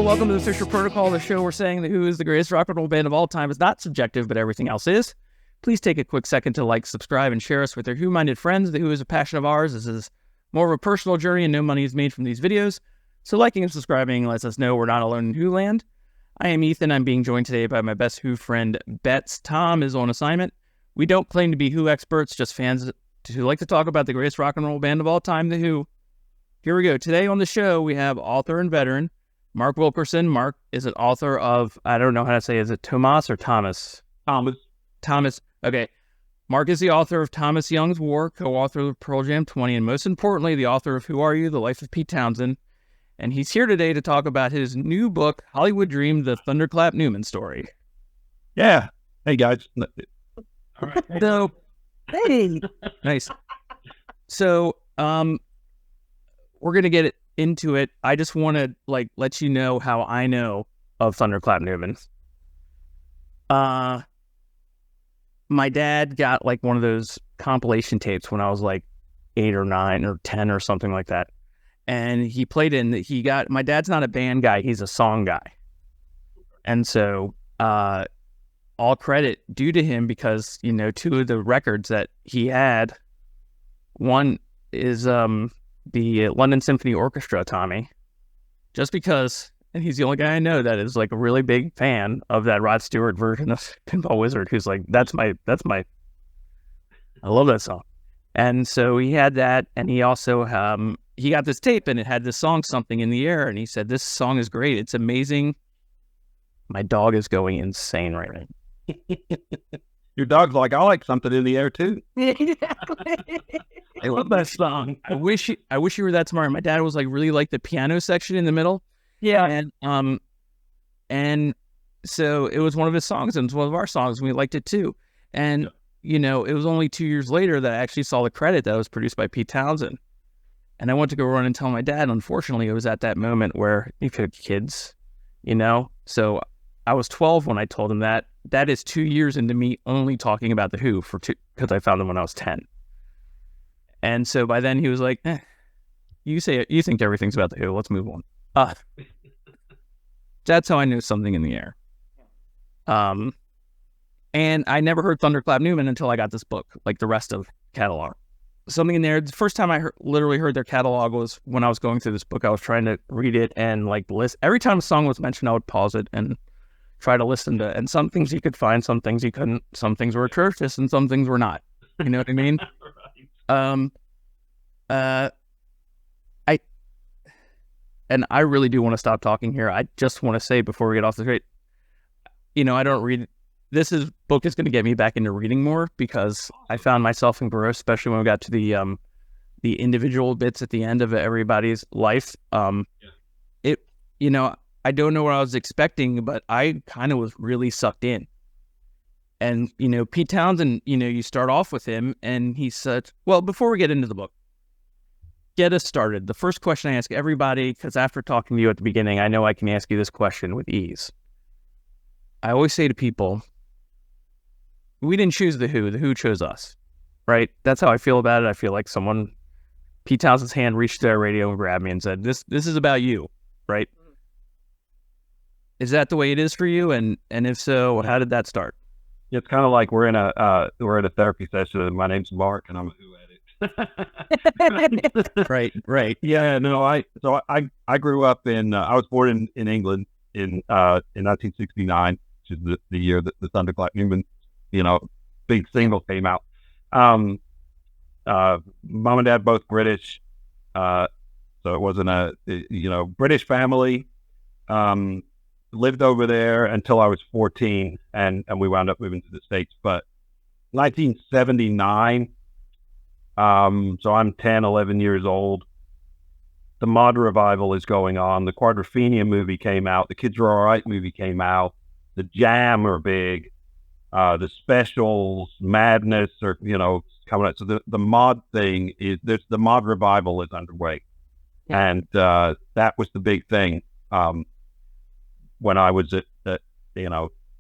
welcome to the Fisher Protocol, the show we're saying that Who is the greatest rock and roll band of all time is not subjective, but everything else is. Please take a quick second to like, subscribe, and share us with your Who-minded friends. The Who is a passion of ours. This is more of a personal journey, and no money is made from these videos. So liking and subscribing lets us know we're not alone in Who land. I am Ethan. I'm being joined today by my best Who friend, Betts. Tom is on assignment. We don't claim to be Who experts, just fans who like to talk about the greatest rock and roll band of all time, The Who. Here we go. Today on the show, we have author and veteran, Mark Wilkerson. Mark is an author of, I don't know how to say, is it Tomas or Thomas? Thomas. Okay. Mark is the author of Thomas Young's War, co-author of Pearl Jam 20, and most importantly, the author of Who Are You? The Life of Pete Townshend. And he's here today to talk about his new book, Hollywood Dream, The Thunderclap Newman Story. Yeah. Hey, guys. All right. So, hey. Nice. So, we're going to get into it. I just want to let you know how I know of Thunderclap Newman. My dad got one of those compilation tapes when I was 8 or 9 or 10 or something like that. And he played in, my dad's not a band guy, he's a song guy. And so, all credit due to him because, two of the records that he had, one is, the London Symphony Orchestra, Tommy, just because, and he's the only guy I know that is a really big fan of that Rod Stewart version of Pinball Wizard, who's that's my, I love that song. And so he had that, and he also, he got this tape, and it had this song, Something in the Air, and he said, this song is great, it's amazing. My dog is going insane right now. Your dog's I like Something in the Air, too. I love that song. I wish you were that smart. My dad was really the piano section in the middle. Yeah. And so it was one of his songs, and it's one of our songs, and we liked it too. And it was only 2 years later that I actually saw the credit that it was produced by Pete Townshend. And I went to go run and tell my dad. Unfortunately, it was at that moment where you could have kids, So I was 12 when I told him that. That is 2 years into me only talking about the Who because I found them when I was 10. And so by then he was like, you think everything's about the Who. Let's move on. That's how I knew Something in the Air. And I never heard Thunderclap Newman until I got this book, the rest of catalog. Something in there. The first time I literally heard their catalog was when I was going through this book. I was trying to read it and list. Every time a song was mentioned, I would pause it and try to listen to it. And some things you could find, some things you couldn't. Some things were atrocious and some things were not. You know what I mean? I really do want to stop talking here. I just want to say before we get off the straight, I don't read. Book is going to get me back into reading more because I found myself engrossed, especially when we got to the individual bits at the end of everybody's life. I don't know what I was expecting, but I kind of was really sucked in. And, Pete Townshend, you start off with him and he said, well, before we get into the book, get us started. The first question I ask everybody, because after talking to you at the beginning, I know I can ask you this question with ease. I always say to people, we didn't choose the Who chose us, right? That's how I feel about it. I feel like Pete Townshend's hand reached their radio and grabbed me and said, this is about you, right? Is that the way it is for you? And if so, how did that start? It's kind of like we're in a therapy session, and my name's Mark, and I'm a Who addict. Right. Yeah, no, I grew up I was born in England in 1969, which is the year that the Thunderclap Newman, big single came out. Mom and dad both British, so it wasn't a British family. Lived over there until I was 14, and we wound up moving to the States. But 1979, so I'm 10, 11 years old. The mod revival is going on. The Quadrophenia movie came out. The Kids Are All Right movie came out. The Jam are big. The Specials, Madness are, coming out. So the mod thing the mod revival is underway. Yeah. And that was the big thing. When I was at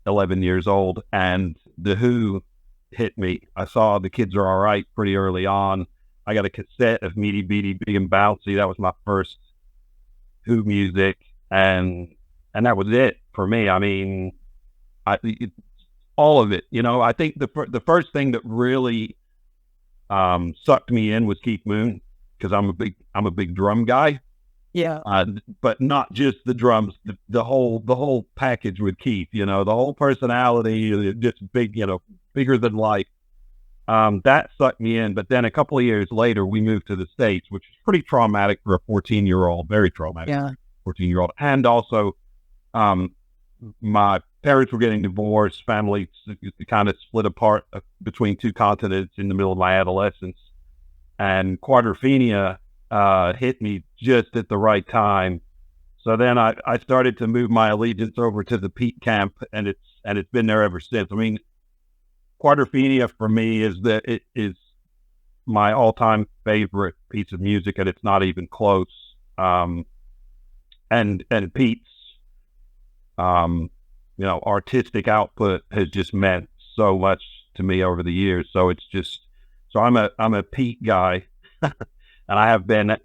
11 years old, and the Who hit me. I saw The Kids Are All Right pretty early on. I got a cassette of Meaty Beaty Big and Bouncy. That was my first Who music, and and that was it for me. I mean, all of it. I think the first thing that really sucked me in was Keith Moon, because I'm a big drum guy. Yeah. But not just the drums, the whole package with Keith. The whole personality, just big, bigger than life. That sucked me in. But then a couple of years later, we moved to the States, which is pretty traumatic for a 14-year-old, very traumatic. Yeah. 14-year-old, and also, my parents were getting divorced. Family kind of split apart between two continents in the middle of my adolescence, and Quadrophenia hit me just at the right time. So then I started to move my allegiance over to the Pete camp, and it's been there ever since. I mean, Quadrophenia for me is my all-time favorite piece of music, and it's not even close. And Pete's artistic output has just meant so much to me over the years. So I'm a Pete guy, and I have been,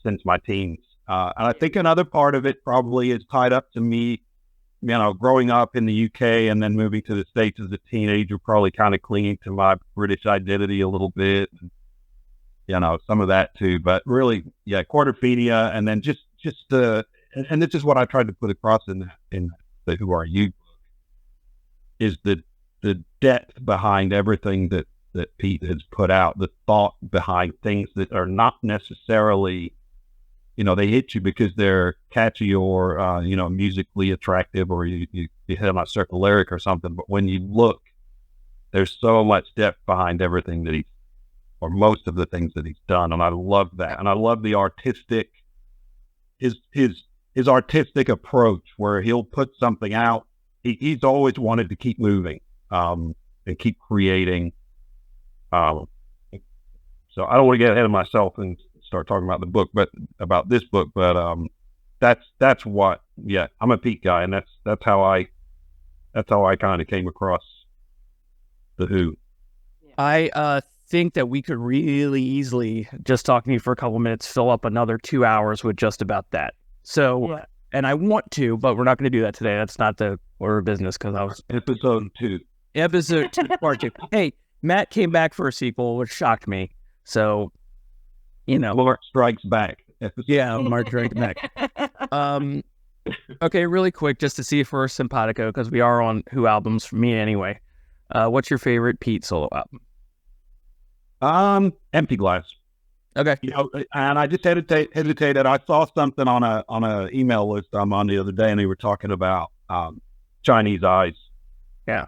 since my teens. And I think another part of it probably is tied up to me, growing up in the UK and then moving to the States as a teenager, probably kind of clinging to my British identity a little bit, some of that too. But really, yeah, Quadrophenia, and then just and this is what I tried to put across in the Who Are You book, is the depth behind everything that Pete has put out, the thought behind things that are not necessarily, they hit you because they're catchy or, musically attractive, or you hit on a certain lyric or something. But when you look, there's so much depth behind everything or most of the things that he's done. And I love that. And I love the artistic, his artistic approach, where he'll put something out. He's always wanted to keep moving, and keep creating. So I don't want to get ahead of myself and start talking about the book, but about this book. But that's what. Yeah, I'm a Pete guy, and that's how I kind of came across the Who. I think that we could really easily, just talking to you for a couple minutes, fill up another 2 hours with just about that. So, Yeah. And I want to, but we're not going to do that today. That's not the order of business, because I was Episode 2. Part 2. Hey, Matt came back for a sequel, which shocked me. So, Mark Strikes Back. Yeah, Mark Strikes Back. Okay, really quick, just to see if we're simpatico, because we are on Who albums for me anyway. What's your favorite Pete solo album? Empty Glass. Okay. And I just hesitated. I saw something on a email list I'm on the other day, and they were talking about Chinese Eyes. Yeah.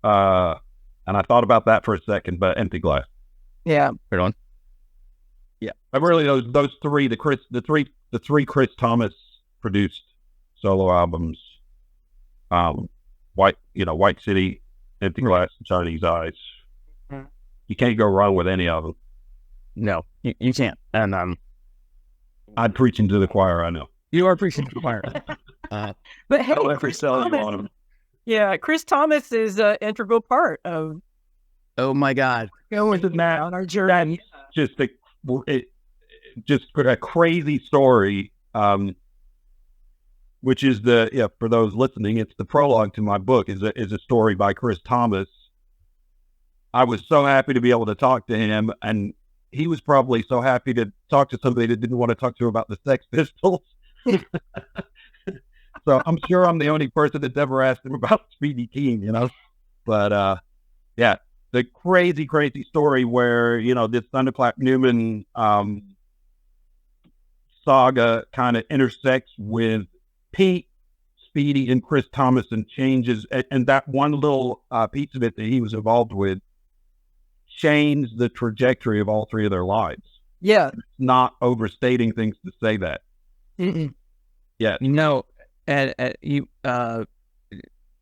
And I thought about that for a second, but Empty Glass. Yeah. Right on. Yeah. But really, those three, the three Chris Thomas produced solo albums, White City, Empty Glass, and Chinese Eyes. Mhm. You can't go wrong with any of them. No, you can't. And I'm preaching to the choir, I know. you are preaching to the choir. But hey, Don't ever Chris sell you Thomas- on them. Yeah, Chris Thomas is an integral part of Oh my God. going on our journey. Just a crazy story, which is for those listening, it's the prologue to my book, is a story by Chris Thomas. I was so happy to be able to talk to him, and he was probably so happy to talk to somebody that didn't want to talk to him about the Sex Pistols. So I'm sure I'm the only person that's ever asked him about Speedy Keen, But the crazy story where, this Thunderclap Newman saga kind of intersects with Pete, Speedy, and Chris Thomas, and changes, and that one little piece of it that he was involved with changed the trajectory of all three of their lives. Yeah. Not overstating things to say that. Mm-mm. Yeah. And you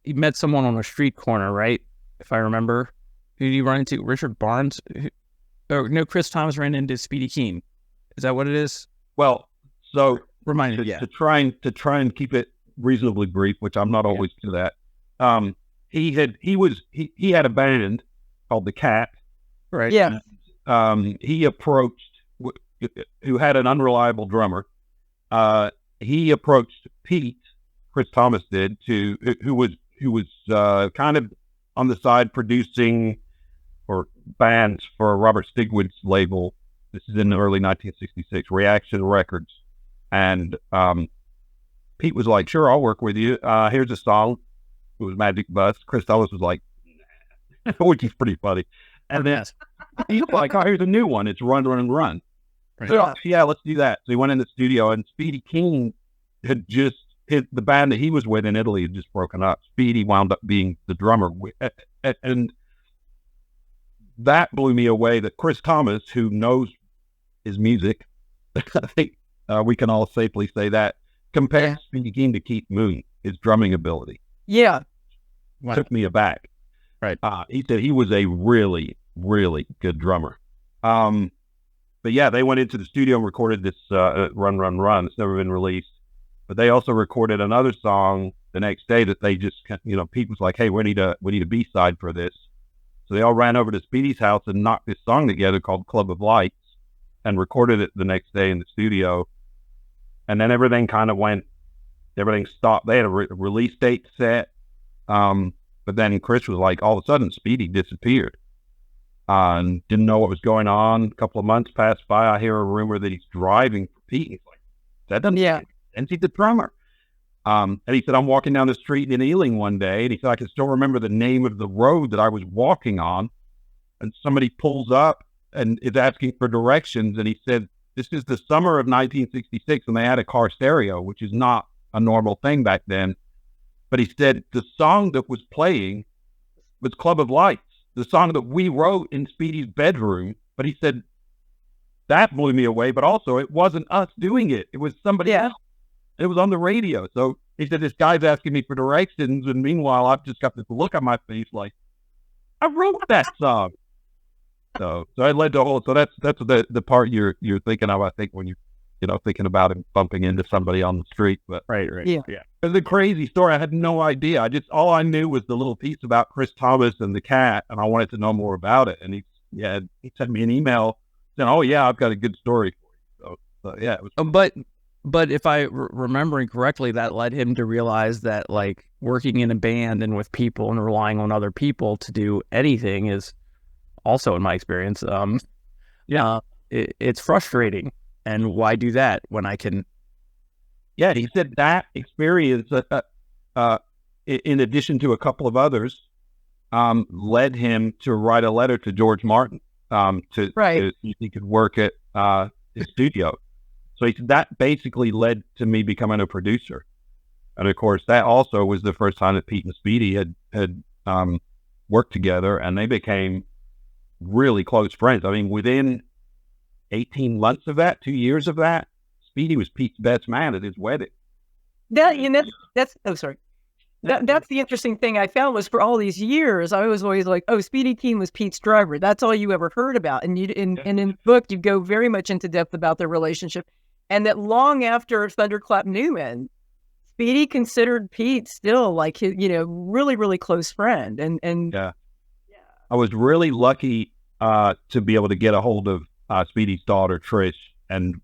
met someone on a street corner, right? If I remember. Who did you run into? Richard Barnes? No, Chris Thomas ran into Speedy Keen. Is that what it is? Well, so Remind me, yeah. to try and keep it reasonably brief, which I'm not always to that. He had a band called The Cat. Right. Yeah. He approached, who had an unreliable drummer. He approached Pete Chris Thomas did who was kind of on the side producing or bands for Robert Stigwood's label. This is in the early 1966, Reaction Records. And Pete was like, sure, I'll work with you. Here's a song. It was Magic Bus. Chris Thomas was like, nah, which is pretty funny. And then he's like, oh, here's a new one. It's Run, Run, Run. Right. So, yeah, let's do that. So he went in the studio, and Speedy King had just hit the band that he was with in Italy had just broken up. Speedy wound up being the drummer. And that blew me away that Chris Thomas, who knows his music, I think we can all safely say that, compared Speedy King to Keith Moon, his drumming ability. Yeah. Wow. Took me aback. Right. He said he was a really, really good drummer. But yeah, they went into the studio and recorded this Run, Run, Run. It's never been released. But they also recorded another song the next day that they just, Pete was like, hey, we need a B-side for this. So they all ran over to Speedy's house and knocked this song together called Club of Lights and recorded it the next day in the studio. And then everything stopped. They had a release date set. But then Chris was like, all of a sudden, Speedy disappeared. And didn't know what was going on. A couple of months passed by. I hear a rumor that he's driving for Pete. He's like, that doesn't and he's the drummer. And he said, I'm walking down the street in Ealing one day, and he said, I can still remember the name of the road that I was walking on. And somebody pulls up and is asking for directions. And he said, this is the summer of 1966, and they had a car stereo, which is not a normal thing back then. But he said the song that was playing was Club of Lights, the song that we wrote in Speedy's bedroom. But he said, that blew me away, but also it wasn't us doing it. It was somebody else. It was on the radio. So he said, this guy's asking me for directions, and meanwhile, I've just got this look on my face like, I wrote that song. So it led to a whole, so that's the part you're thinking of, I think, when you thinking about him bumping into somebody on the street. But right. Yeah. It's a crazy story. I had no idea. All I knew was the little piece about Chris Thomas and the cat, and I wanted to know more about it. And he sent me an email saying, oh yeah, I've got a good story for you. So yeah, it was. But if I remembering correctly, that led him to realize that like working in a band and with people and relying on other people to do anything is also, in my experience, it's frustrating. And why do that when I can? Yeah, he said that experience, in addition to a couple of others, led him to write a letter to George Martin to see if he could work at his studio. So he said that basically led to me becoming a producer. And of course, that also was the first time that Pete and Speedy had worked together, and they became really close friends. I mean, within 18 months of that, 2 years of that, Speedy was Pete's best man at his wedding. That's the interesting thing I found was for all these years, I was always like, oh, Speedy King was Pete's driver. That's all you ever heard about. And in the book, you go very much into depth about their relationship. And that long after Thunderclap Newman, Speedy considered Pete still like his, really, really close friend. And I was really lucky to be able to get a hold of Speedy's daughter, Trish. And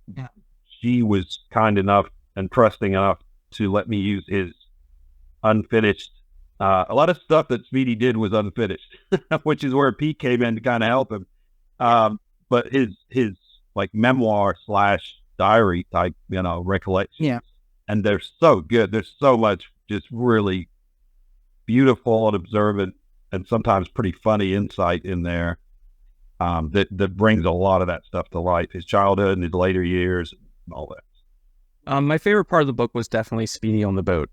she was kind enough and trusting enough to let me use his unfinished. A lot of stuff that Speedy did was unfinished, which is where Pete came in to kind of help him. But his like memoir / diary type, recollections. Yeah. And they're so good. There's so much just really beautiful and observant and sometimes pretty funny insight in there that brings a lot of that stuff to life. His childhood and his later years and all that. My favorite part of the book was definitely Speedy on the boat.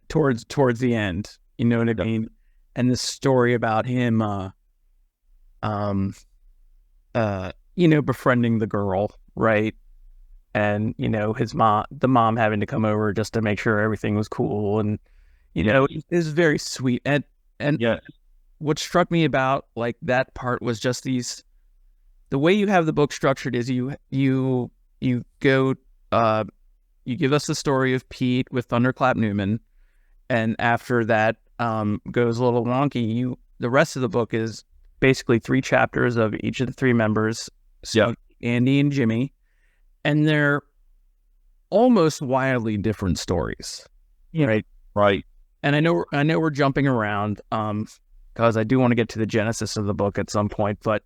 Towards the end, you know what I mean? And the story about him befriending the girl, right? And the mom having to come over just to make sure everything was cool, and it was very sweet. And what struck me about like that part was just the way you have the book structured is you go you give us the story of Pete with Thunderclap Newman, and after that goes a little wonky. The rest of the book is basically 3 chapters of each of the 3 members, Andy and Jimmy, and they're almost wildly different stories. Right. Right. And I know we're jumping around, because I do want to get to the genesis of the book at some point, but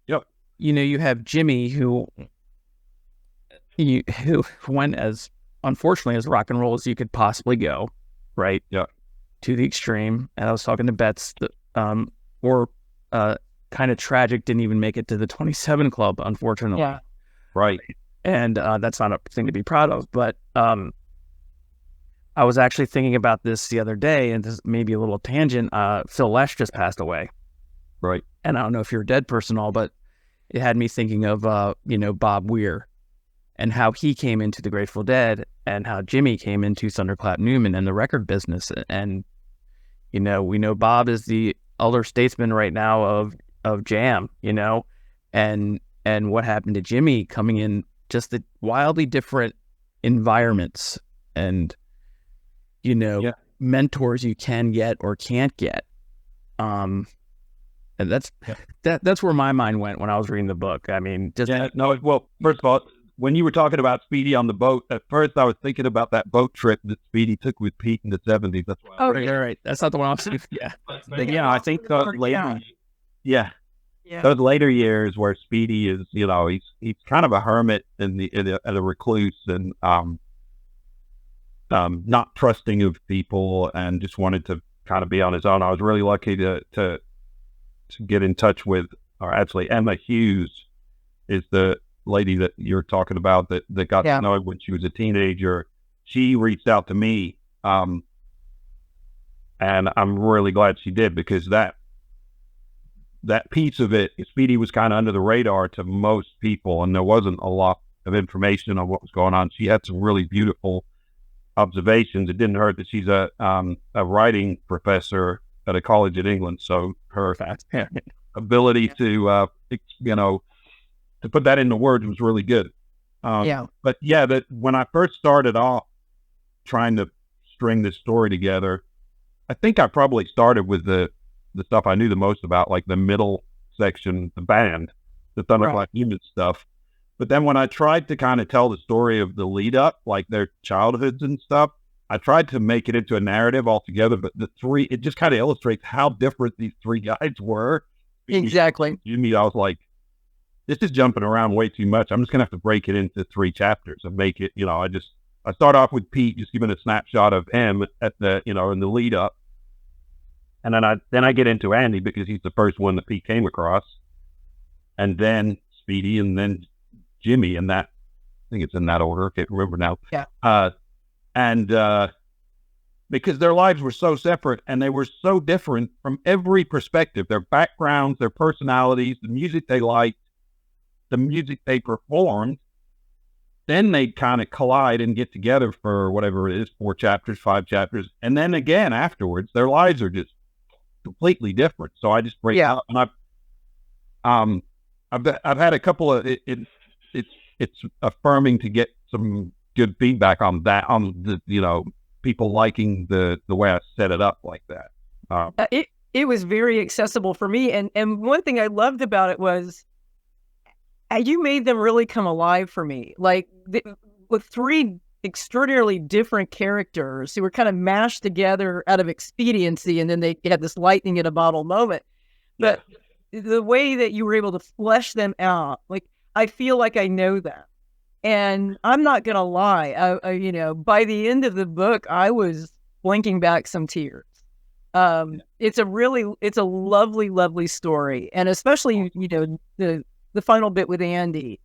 Yep. You have Jimmy who went as, unfortunately, as rock and roll as you could possibly go, right? Yeah. To the extreme. And I was talking to Betts, kind of tragic, didn't even make it to the 27 Club, unfortunately. Yeah. Right. And that's not a thing to be proud of, but I was actually thinking about this the other day, and this may be a little tangent. Phil Lesh just passed away. Right. And I don't know if you're a Dead person and all, but it had me thinking of, Bob Weir and how he came into the Grateful Dead and how Jimmy came into Thunderclap Newman and the record business. And, we know Bob is the elder statesman right now of Jam, and what happened to Jimmy coming in just the wildly different environments and, mentors you can get or can't get. And that's where my mind went when I was reading the book. I mean, just well, first of all, when you were talking about Speedy on the boat, at first I was thinking about that boat trip that Speedy took with Pete in the 70s. That's why. Oh, right. That's not the one I was thinking. Yeah. I think those later years where Speedy is, he's kind of a hermit and a recluse and not trusting of people and just wanted to kind of be on his own. I was really lucky to get in touch with, or actually Emma Hughes is the lady that you're talking about that got to know him when she was a teenager. She reached out to me, and I'm really glad she did, because that piece of it, Speedy was kind of under the radar to most people, and there wasn't a lot of information on what was going on. She had some really beautiful observations. It didn't hurt that she's a writing professor at a college in England, so her ability to put that into words was really good. But that when I first started off trying to string this story together, I think I probably started with the stuff I knew the most about, like the middle section, the band, the Thunderclap Newman stuff. But then when I tried to kind of tell the story of the lead up, like their childhoods and stuff, I tried to make it into a narrative altogether. But it just kind of illustrates how different these three guys were. Exactly. Jimmy, I was like, this is jumping around way too much. I'm just gonna have to break it into 3 chapters and make it, I start off with Pete, just giving a snapshot of him at the, in the lead up. And then I get into Andy because he's the first one that Pete came across, and then Speedy, and then Jimmy, and I think it's in that order. I can't remember now. Yeah. Because their lives were so separate and they were so different from every perspective, their backgrounds, their personalities, the music they liked, the music they performed, then they kind of collide and get together for whatever it is, 4 chapters, 5 chapters. And then again, afterwards, their lives are just completely different. So I just break out, and I've had a couple of, it's affirming to get some good feedback on that, on the, people liking the way I set it up like that. It was very accessible for me. And one thing I loved about it was you made them really come alive for me. Like with 3 extraordinarily different characters who were kind of mashed together out of expediency, and then they had this lightning in a bottle moment. But the way that you were able to flesh them out, like I feel like I know them. And I'm not going to lie, I by the end of the book, I was blinking back some tears. It's a lovely, lovely story. And especially, the final bit with Andy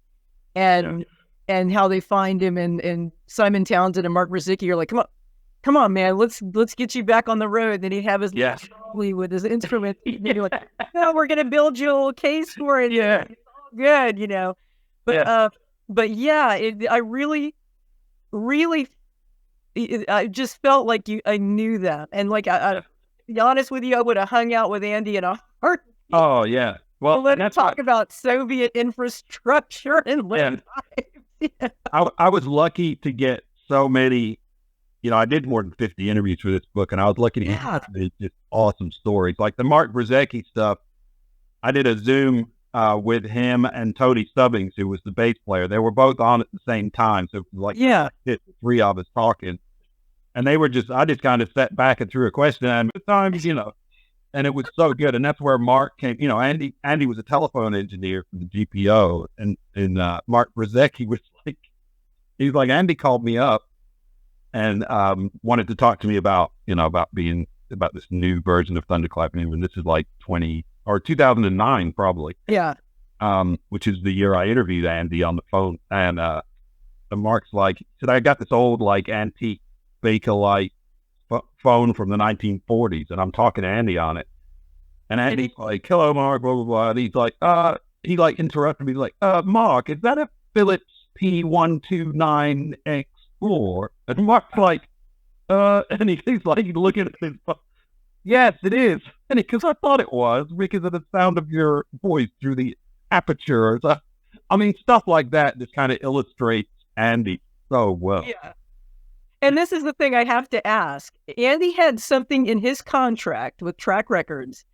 and how they find him, and Simon Townsend and Mark Brzezicki are like, come on, man, let's get you back on the road. Then he'd have his trolley with his instrument. You're like, no, we're going to build you a little case for it. Yeah. It's all good, But I really, really, I just felt like I knew them. And like, to be honest with you, I would have hung out with Andy in a heartbeat. Oh, yeah. Well, let's talk about Soviet infrastructure and lives. I was lucky to get so many, I did more than 50 interviews for this book, and I was lucky to get just awesome stories. Like the Mark Brzezicki stuff, I did a Zoom with him and Tony Stubbings, who was the bass player. They were both on at the same time. So it was like, Yeah. the three of us talking. And I just kind of sat back and threw a question at him at times, and it was so good. And that's where Mark came, Andy was a telephone engineer for the GPO, and Mark Brzezicki was like, he's like, Andy called me up and wanted to talk to me about this new version of Thunderclap Newman. This is like 2009 probably. Yeah. Which is the year I interviewed Andy on the phone. And Mark's like, he said, I got this old like antique Bakelite phone from the 1940s, and I'm talking to Andy on it. And Andy's like, hello, Mark, blah, blah, blah. And he's like, he like interrupted me, like, Mark, is that a Philips P129X4? And Mark's like, and he's like looking at his phone. Yes, it is. And because I thought it was because of the sound of your voice through the aperture. So, I mean, stuff like that just kind of illustrates Andy so well. Yeah. And this is the thing I have to ask. Andy had something in his contract with Track Records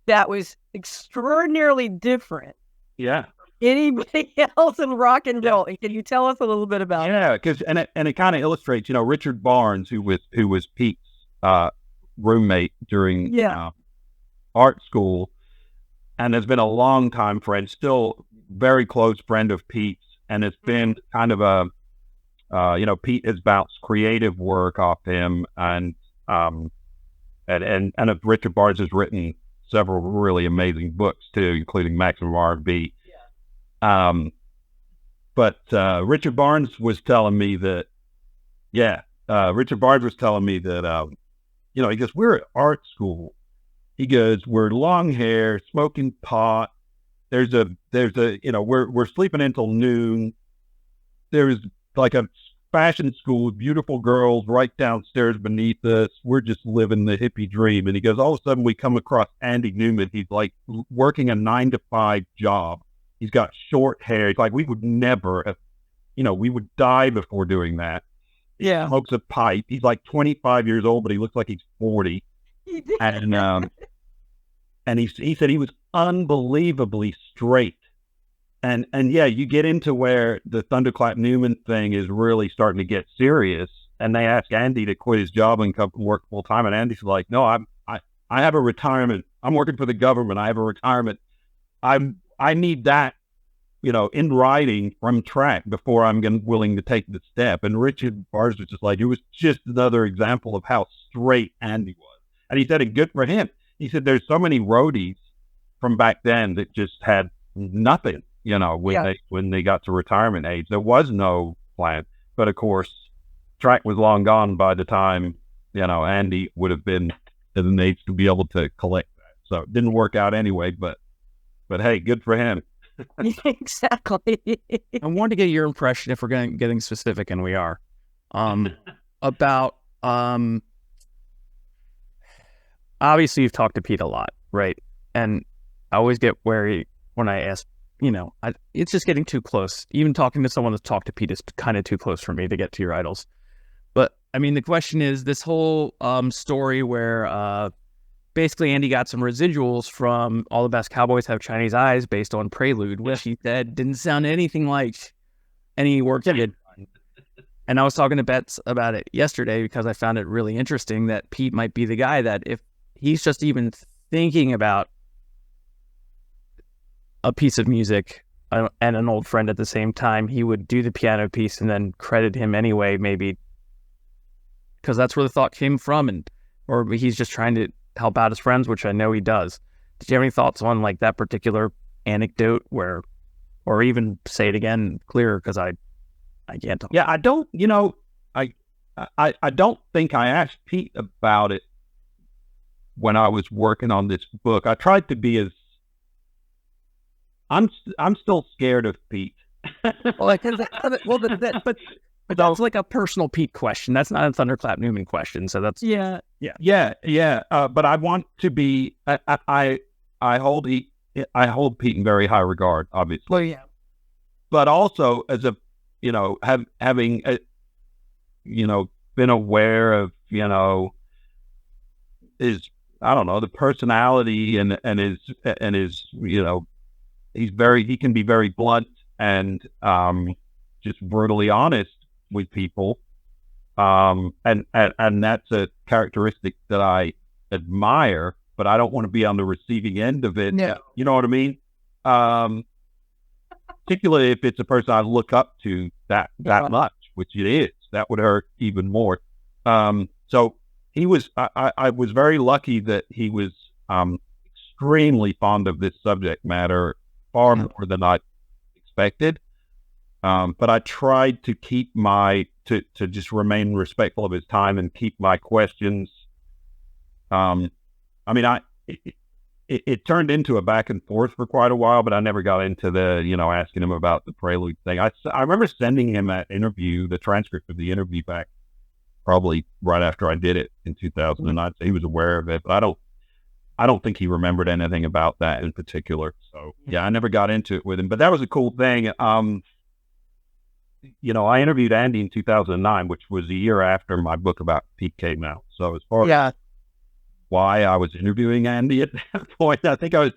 that was extraordinarily different. Yeah. Anybody else in rock and roll? And can you tell us a little bit about it? Yeah, because and it kind of illustrates, Richard Barnes, who was Pete's roommate during art school, and has been a long time friend, still very close friend of Pete's, and it's been kind of a Pete has bounced creative work off him, and Richard Barnes has written several really amazing books too, including Maximum R&B. But Richard Barnes was telling me that, he goes, we're at art school. He goes, we're long hair, smoking pot. We're sleeping until noon. There's like a fashion school with beautiful girls right downstairs beneath us. We're just living the hippie dream. And he goes, all of a sudden we come across Andy Newman. He's like working a 9-to-5 job. He's got short hair. It's like we would never have, we would die before doing that. He smokes a pipe. He's like 25 years old, but he looks like he's 40. And he said he was unbelievably straight. And you get into where the Thunderclap Newman thing is really starting to get serious. And they ask Andy to quit his job and come work full time. And Andy's like, no, I have a retirement. I'm working for the government. I have a retirement. I need that, in writing from Track before I'm willing to take the step. And Richard Barnes was just like, it was just another example of how straight Andy was. And he said, and good for him. He said, there's so many roadies from back then that just had nothing, when they got to retirement age. There was no plan. But of course, Track was long gone by the time, Andy would have been at an age to be able to collect that. So it didn't work out anyway, but hey, good for him. Exactly. I wanted to get your impression, if we're getting specific, and we are, about, obviously you've talked to Pete a lot, right? And I always get wary when I ask, it's just getting too close. Even talking to someone that's talked to Pete is kind of too close for me to get to your idols. But I mean, the question is this whole story where basically Andy got some residuals from All the Best Cowboys Have Chinese Eyes based on Prelude, which he said didn't sound anything like any work he did. And I was talking to Betts about it yesterday because I found it really interesting that Pete might be the guy that if he's just even thinking about a piece of music and an old friend at the same time, he would do the piano piece and then credit him anyway, maybe because that's where the thought came from, or he's just trying to help out his friends, which I know he does. Did you have any thoughts on like that particular anecdote or even say it again clearer? Because I can't talk. Yeah, I don't, I don't think I asked Pete about it when I was working on this book. I tried to be as, I'm still scared of Pete. But that's like a personal Pete question. That's not a Thunderclap Newman question. So that's yeah. But I want to be. I hold Pete in very high regard, obviously. Well, yeah. But also as a, having been aware of his, I don't know, the personality and his he can be very blunt and just brutally honest with people. And that's a characteristic that I admire, but I don't want to be on the receiving end of it. No. You know what I mean? Particularly if it's a person I look up to that much, which it is. That would hurt even more. So he was, I was very lucky that he was extremely fond of this subject matter, far more than I expected. But I tried to keep to just remain respectful of his time and keep my questions. I mean, it turned into a back and forth for quite a while, but I never got into the, asking him about the Prelude thing. I remember sending him that interview, the transcript of the interview back probably right after I did it in 2009. So he was aware of it, but I don't think he remembered anything about that in particular. So yeah, I never got into it with him, but that was a cool thing. I interviewed Andy in 2009, which was a year after my book about Pete came out. So as far as why I was interviewing Andy at that point, I think I've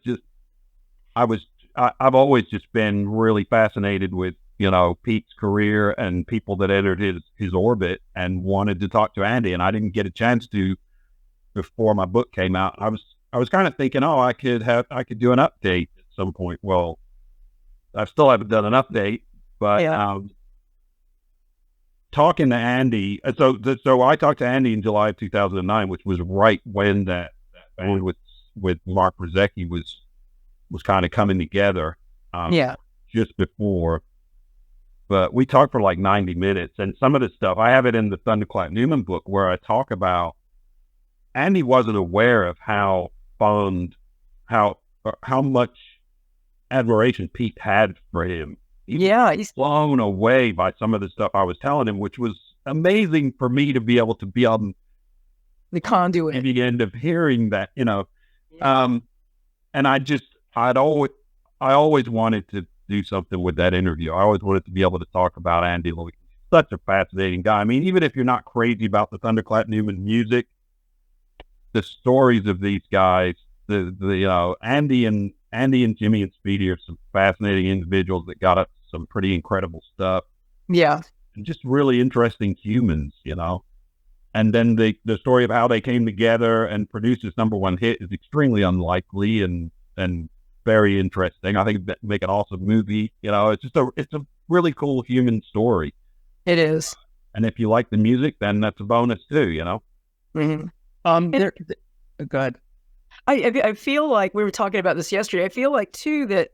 always just been really fascinated with, Pete's career and people that entered his orbit, and wanted to talk to Andy. And I didn't get a chance to before my book came out. I was kind of thinking, I could do an update at some point. Well, I still haven't done an update, but talking to Andy. So I talked to Andy in July of 2009, which was right when that band with Mark Brzezicki was kind of coming together. Just before. But we talked for like 90 minutes, and some of the stuff, I have it in the Thunderclap Newman book, where I talk about Andy wasn't aware of how much admiration Pete had for him. He's blown away by some of the stuff I was telling him, which was amazing for me to be able to be on the conduit at the end of hearing that, and I always wanted to do something with that interview. I always wanted to be able to talk about Andy Logan. Such a fascinating guy. I mean, even if you're not crazy about the Thunderclap Newman music, the stories of these guys, Andy and Jimmy and Speedy are some fascinating individuals that got up to some pretty incredible stuff. Yeah. And just really interesting humans, And then the story of how they came together and produced this #1 hit is extremely unlikely and very interesting. I think that make an awesome movie. It's a really cool human story. It is. And if you like the music, then that's a bonus too, Mm-hmm. Go ahead. I feel like we were talking about this yesterday. I feel like too that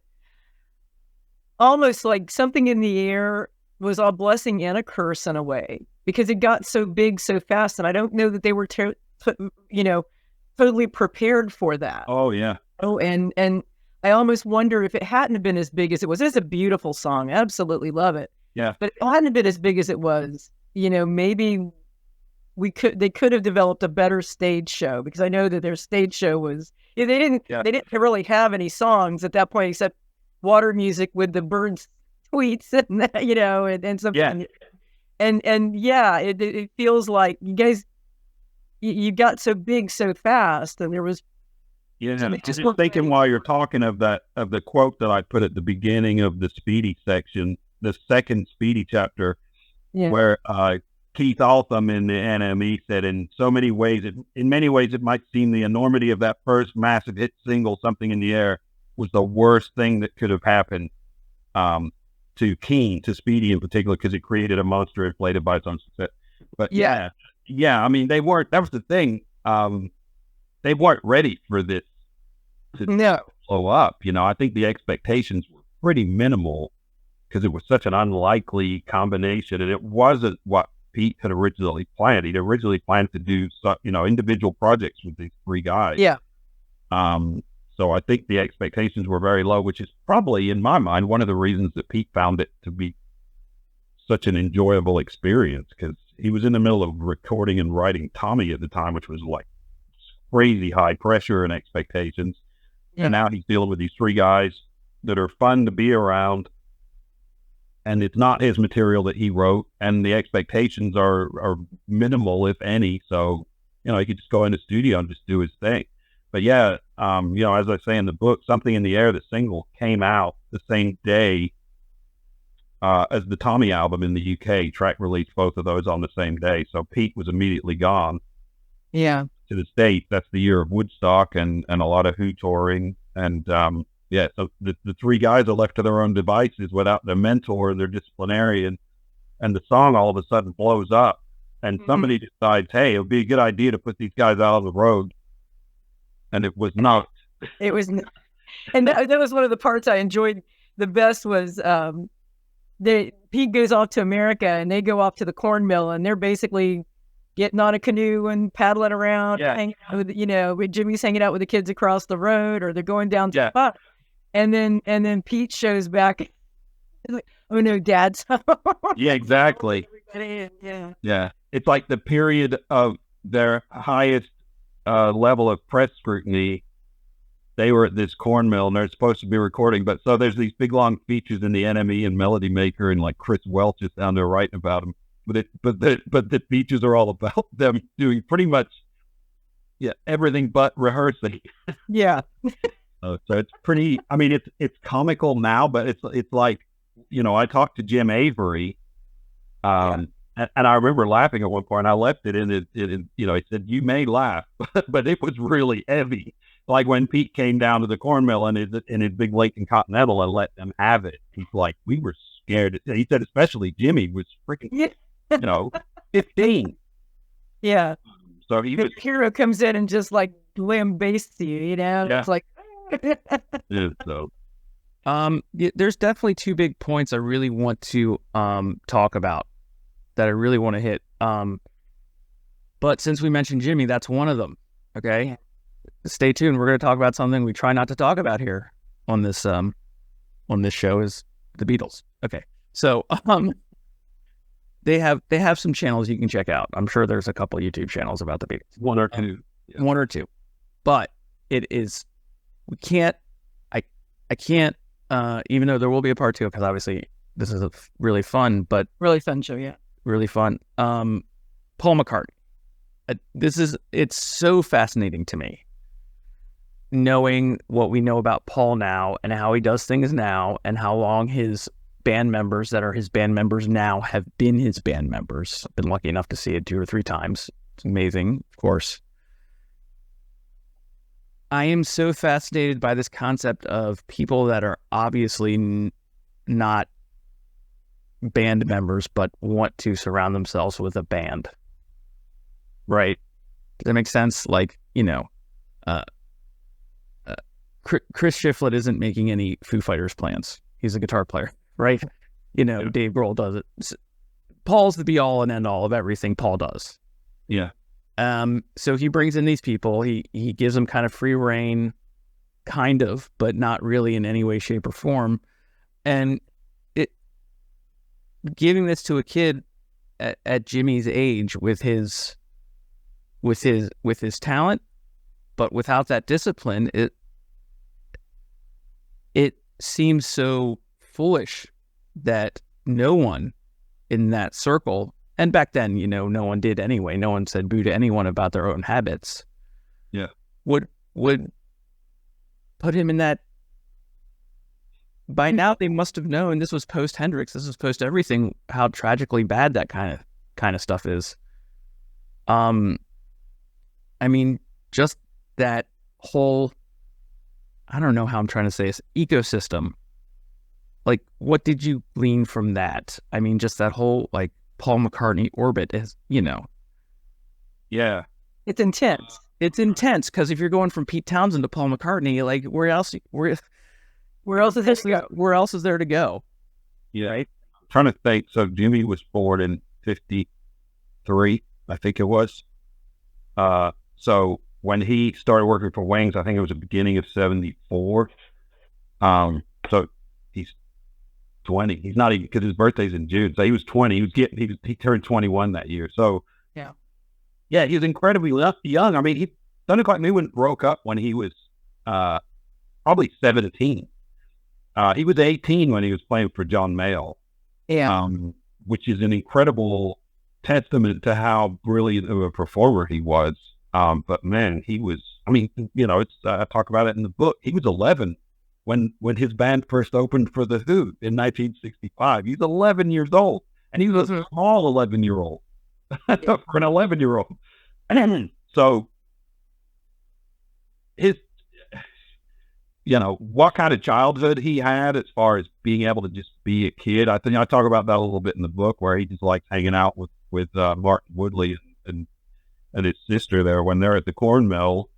almost like something in the air was a blessing and a curse in a way, because it got so big so fast, and I don't know that they were totally prepared for that. Oh yeah. Oh, and I almost wonder if it hadn't been as big as it was. It's a beautiful song. I absolutely love it. Yeah. But it hadn't been as big as it was, maybe they could have developed a better stage show, because I know that their stage show was, they didn't really have any songs at that point except water music with the birds tweets and something. It feels like you guys, you got so big so fast, and there was. Yeah, just thinking while you're talking of the quote that I put at the beginning of the Speedy section, the second Speedy chapter, where Keith Altham in the NME said, in many ways it might seem the enormity of that first massive hit single, Something in the Air, was the worst thing that could have happened to Keane, to Speedy in particular, because it created a monster inflated by its own success. But yeah, I mean, they weren't. That was the thing. They weren't ready for this to blow up. I think the expectations were pretty minimal, because it was such an unlikely combination, and it wasn't what Pete had originally planned. He'd originally planned to do individual projects with these three guys. Yeah. So I think the expectations were very low, which is probably, in my mind, one of the reasons that Pete found it to be such an enjoyable experience, because he was in the middle of recording and writing Tommy at the time, which was like crazy high pressure and expectations. Yeah. And now he's dealing with these three guys that are fun to be around, and it's not his material that he wrote, and the expectations are minimal, if any. So, he could just go in the studio and just do his thing. But yeah, as I say in the book, Something in the Air, the single, came out the same day as the Tommy album in the UK. Track released both of those on the same day. So Pete was immediately gone. Yeah. To the States. That's the year of Woodstock and a lot of Who touring. And so the three guys are left to their own devices without their mentor, their disciplinarian, and the song all of a sudden blows up. And somebody decides, hey, it would be a good idea to put these guys out on the road. And it was not. It was not. And that was one of the parts I enjoyed the best was Pete goes off to America and they go off to the corn mill and they're basically getting on a canoe and paddling around, hanging out with Jimmy's hanging out with the kids across the road, or they're going down to the spot. And then Pete shows back. He's like, oh no, Dad's home. Yeah, exactly. Yeah. It's like the period of their highest level of press scrutiny. They were at this corn mill and they're supposed to be recording, but so there's these big long features in the NME and Melody Maker, and like Chris Welch is down there writing about them. But the features are all about them doing pretty much everything but rehearsing. Yeah. So it's pretty. I mean, it's comical now, but it's like, I talked to Jim Avery, and I remember laughing at one point. I left it in he said, you may laugh, but it was really heavy. Like when Pete came down to the corn mill in his big Lincoln Continental and let them have it. He's like, we were scared. He said, especially Jimmy was freaking, 15. Yeah. So the hero comes in and just like lambastes you, It's like. So. There's definitely two big points I really want to talk about that I really want to hit. But since we mentioned Jimmy, that's one of them. Okay. Stay tuned. We're going to talk about something we try not to talk about here on this show is the Beatles. Okay. So, they have some channels you can check out. I'm sure there's a couple YouTube channels about the Beatles. One or two. But it is, I can't, even though there will be a part 2, because obviously this is a really fun show. Yeah. Really fun. Paul McCartney. It's so fascinating to me, knowing what we know about Paul now and how he does things now and how long his band members that are his band members now have been his band members. I've been lucky enough to see it 2 or 3 times. It's amazing, of course. I am so fascinated by this concept of people that are obviously not band members, but want to surround themselves with a band. Right? Does that make sense? Like, Chris Shiflett isn't making any Foo Fighters plans. He's a guitar player, right? Dave Grohl does it. Paul's the be all and end all of everything Paul does. Yeah. So he brings in these people. He gives them kind of free reign, kind of, but not really in any way, shape, or form. And giving this to a kid at Jimmy's age with his talent, but without that discipline, it seems so foolish that no one in that circle, and back then, no one did anyway. No one said boo to anyone about their own habits. Yeah, would put him in that. By now, they must have known this was post Hendrix. This was post everything. How tragically bad that kind of stuff is. I mean, just that whole, I don't know how I'm trying to say this, ecosystem. Like, what did you glean from that? I mean, just that whole, like, Paul McCartney orbit is, Yeah. It's intense. It's intense, because if you're going from Pete Townsend to Paul McCartney, like, where else is there to go? Yeah. Right? I'm trying to think. So Jimmy was born in 1953, I think it was. So when he started working for Wings, I think it was the beginning of 1974. So he's 20. He's not even, because his birthday's in June. So he was 20. He turned 21 that year. So yeah, he was incredibly young. I mean, Thunder Clock New One broke up when he was probably 17. He was 18 when he was playing for John Mayall. Yeah. Which is an incredible testament to how brilliant of a performer he was. But man, he was I mean, it's I talk about it in the book. He was 11 when his band first opened for the Who in 1965. He's 11 years old, and he was a small 11-year-old for an 11-year-old. So his, what kind of childhood he had as far as being able to just be a kid. I think I talk about that a little bit in the book, where he just likes hanging out with Martin Woodley and his sister there when they're at the corn mill.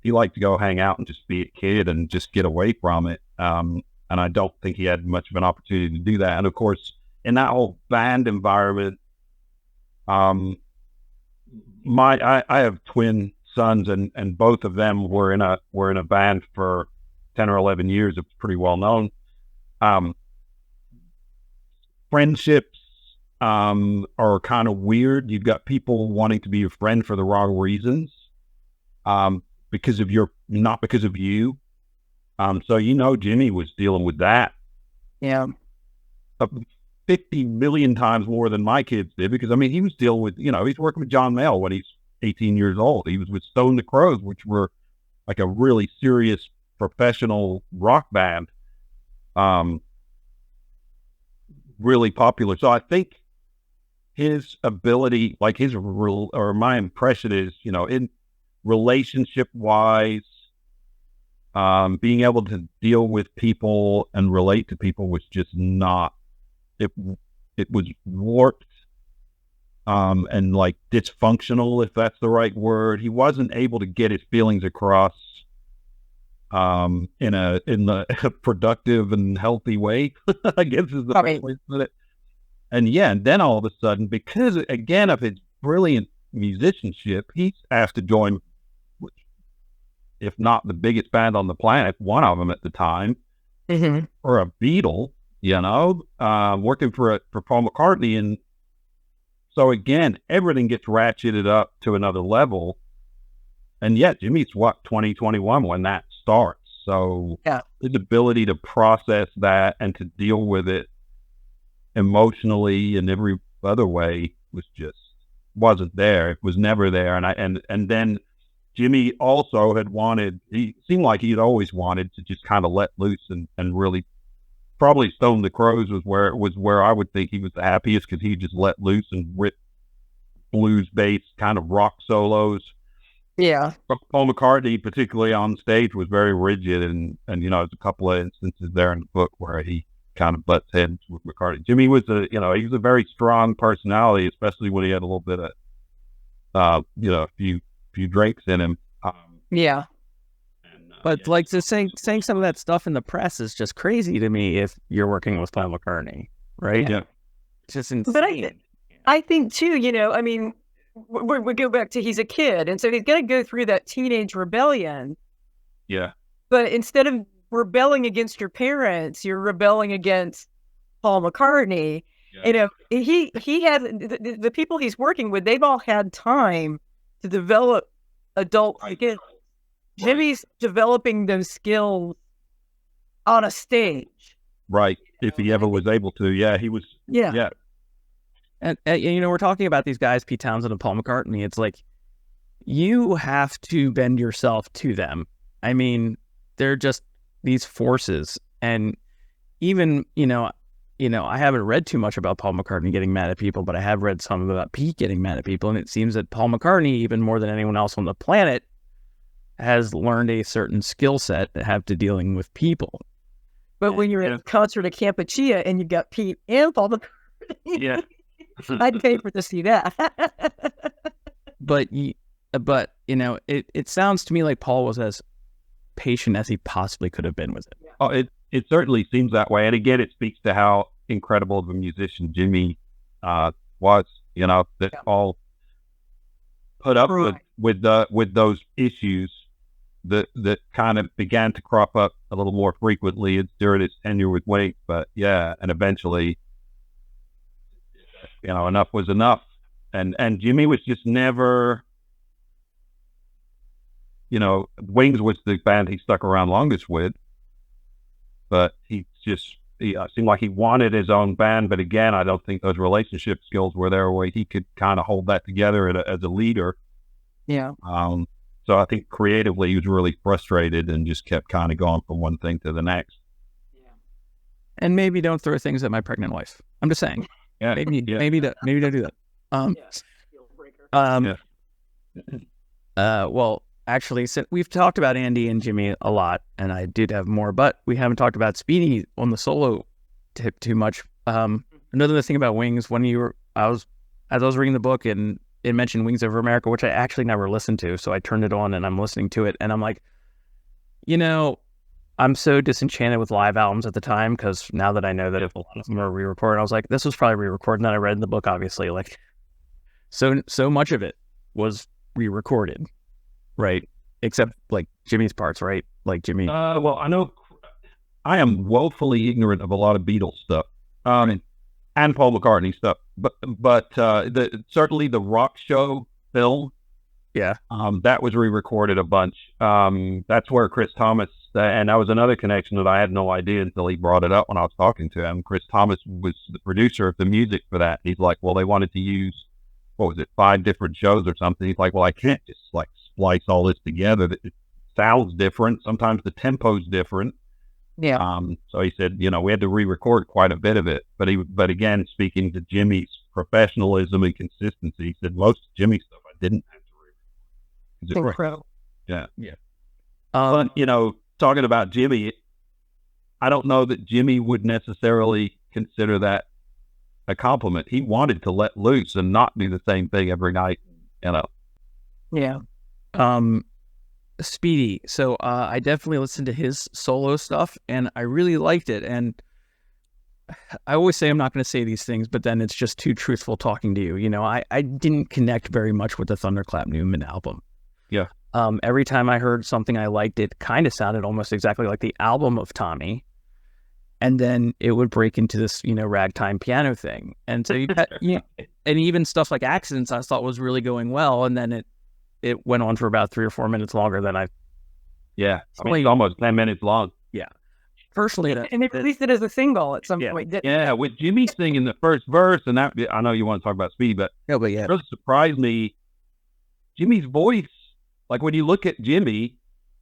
He liked to go hang out and just be a kid and just get away from it. And I don't think he had much of an opportunity to do that. And of course, in that whole band environment, I have twin sons, and both of them were in a band for 10 or 11 years. It was pretty well known. Friendships are kind of weird. You've got people wanting to be your friend for the wrong reasons, because of not because of you. So Jimmy was dealing with that. Yeah. 50 million times more than my kids did, because he was dealing with, he's working with John Mayall when he's 18 years old. He was with Stone the Crows, which were like a really serious professional rock band, really popular. So I think his ability, like my impression is, in relationship wise, being able to deal with people and relate to people was just not, it was warped, and like dysfunctional, if that's the right word. He wasn't able to get his feelings across in a productive and healthy way, I guess is the best way to put it. And then all of a sudden, because again of his brilliant musicianship, he's asked to join, if not the biggest band on the planet, one of them at the time, or a Beatle, working for Paul McCartney. And so again, everything gets ratcheted up to another level. And yet Jimmy's 2021 when that starts. So his ability to process that and to deal with it emotionally and every other way wasn't there. It was never there. And then Jimmy also he seemed like he'd always wanted to just kind of let loose and really, probably Stone the Crows was where I would think he was the happiest, because he just let loose and ripped blues-based kind of rock solos. Yeah. Paul McCartney, particularly on stage, was very rigid, and there's a couple of instances there in the book where he kind of butts heads with McCartney. Jimmy was he was a very strong personality, especially when he had a little bit of, a few drinks in him. But saying some of that stuff in the press is just crazy to me if you're working with Paul McCartney, right? Yeah. It's just insane. But I think too, we go back to he's a kid, and so he's going to go through that teenage rebellion. Yeah. But instead of rebelling against your parents, you're rebelling against Paul McCartney. Yeah. He had the people he's working with, they've all had time to develop adult skills. Jimmy's developing those skills on a stage. Right. If he ever was able to. Yeah, he was. Yeah. And we're talking about these guys, Pete Townsend and Paul McCartney. It's like, you have to bend yourself to them. I mean, they're just these forces. And even, I haven't read too much about Paul McCartney getting mad at people, but I have read some about Pete getting mad at people. And it seems that Paul McCartney, even more than anyone else on the planet, has learned a certain skill set to have to dealing with people. But when you're at a concert at Campuchia and you got Pete and Paul McCartney, I'd pay to see that. But it sounds to me like Paul was as patient as he possibly could have been with it. Oh, it certainly seems that way. And again, it speaks to how incredible of a musician Jimmy was. That Paul put up with those issues that kind of began to crop up a little more frequently during his tenure with Wake. But and eventually, enough was enough. And Jimmy was just never, Wings was the band he stuck around longest with, but he seemed like he wanted his own band. But again, I don't think those relationship skills were there where he could kind of hold that together as a leader. Yeah. So So I think creatively he was really frustrated and just kept kind of going from one thing to the next. And maybe don't throw things at my pregnant wife. I'm just saying. Yeah. Maybe don't do that. Well, actually, we've talked about Andy and Jimmy a lot, and I did have more, but we haven't talked about Speedy on the solo tip too much. Another thing about Wings, as I was reading the book and it mentioned Wings Over America, which I actually never listened to, so I turned it on and I'm listening to it, and I'm like, I'm so disenchanted with live albums at the time, because now that I know that if a lot of them are re-recorded, I was like, this was probably re-recorded. And then I read in the book, obviously, like, so much of it was re-recorded, right? Except like Jimmy's parts, right? Like Jimmy. Well, I know I am woefully ignorant of a lot of Beatles stuff, and Paul McCartney stuff, but certainly the Rock Show film, yeah, that was re-recorded a bunch. That's where Chris Thomas, and that was another connection that I had no idea until he brought it up when I was talking to him. Chris Thomas was the producer of the music for that. He's like, well, they wanted to use, 5 different shows or something. He's like, well, I can't just like splice all this together. It sounds different. Sometimes the tempo's different. Yeah. So he said, we had to re-record quite a bit of it. But again, speaking to Jimmy's professionalism and consistency, he said most of Jimmy's stuff I didn't have to re-record. It's incredible. Yeah. But, talking about Jimmy, I don't know that Jimmy would necessarily consider that a compliment. He wanted to let loose and not do the same thing every night, Yeah. Speedy. So I definitely listened to his solo stuff and I really liked it. And I always say I'm not going to say these things, but then it's just too truthful talking to you. I didn't connect very much with the Thunderclap Newman album. Yeah. Every time I heard something I liked, it kind of sounded almost exactly like the album of Tommy. And then it would break into this, ragtime piano thing. And so and even stuff like Accidents I thought was really going well. And then it went on for about 3 or 4 minutes longer than it's almost 10 minutes long. Yeah. Personally, and they released it as a single at some point. Yeah, with Jimmy singing the first verse, and that, I know you want to talk about Speed, but it really surprised me. Jimmy's voice, like when you look at Jimmy,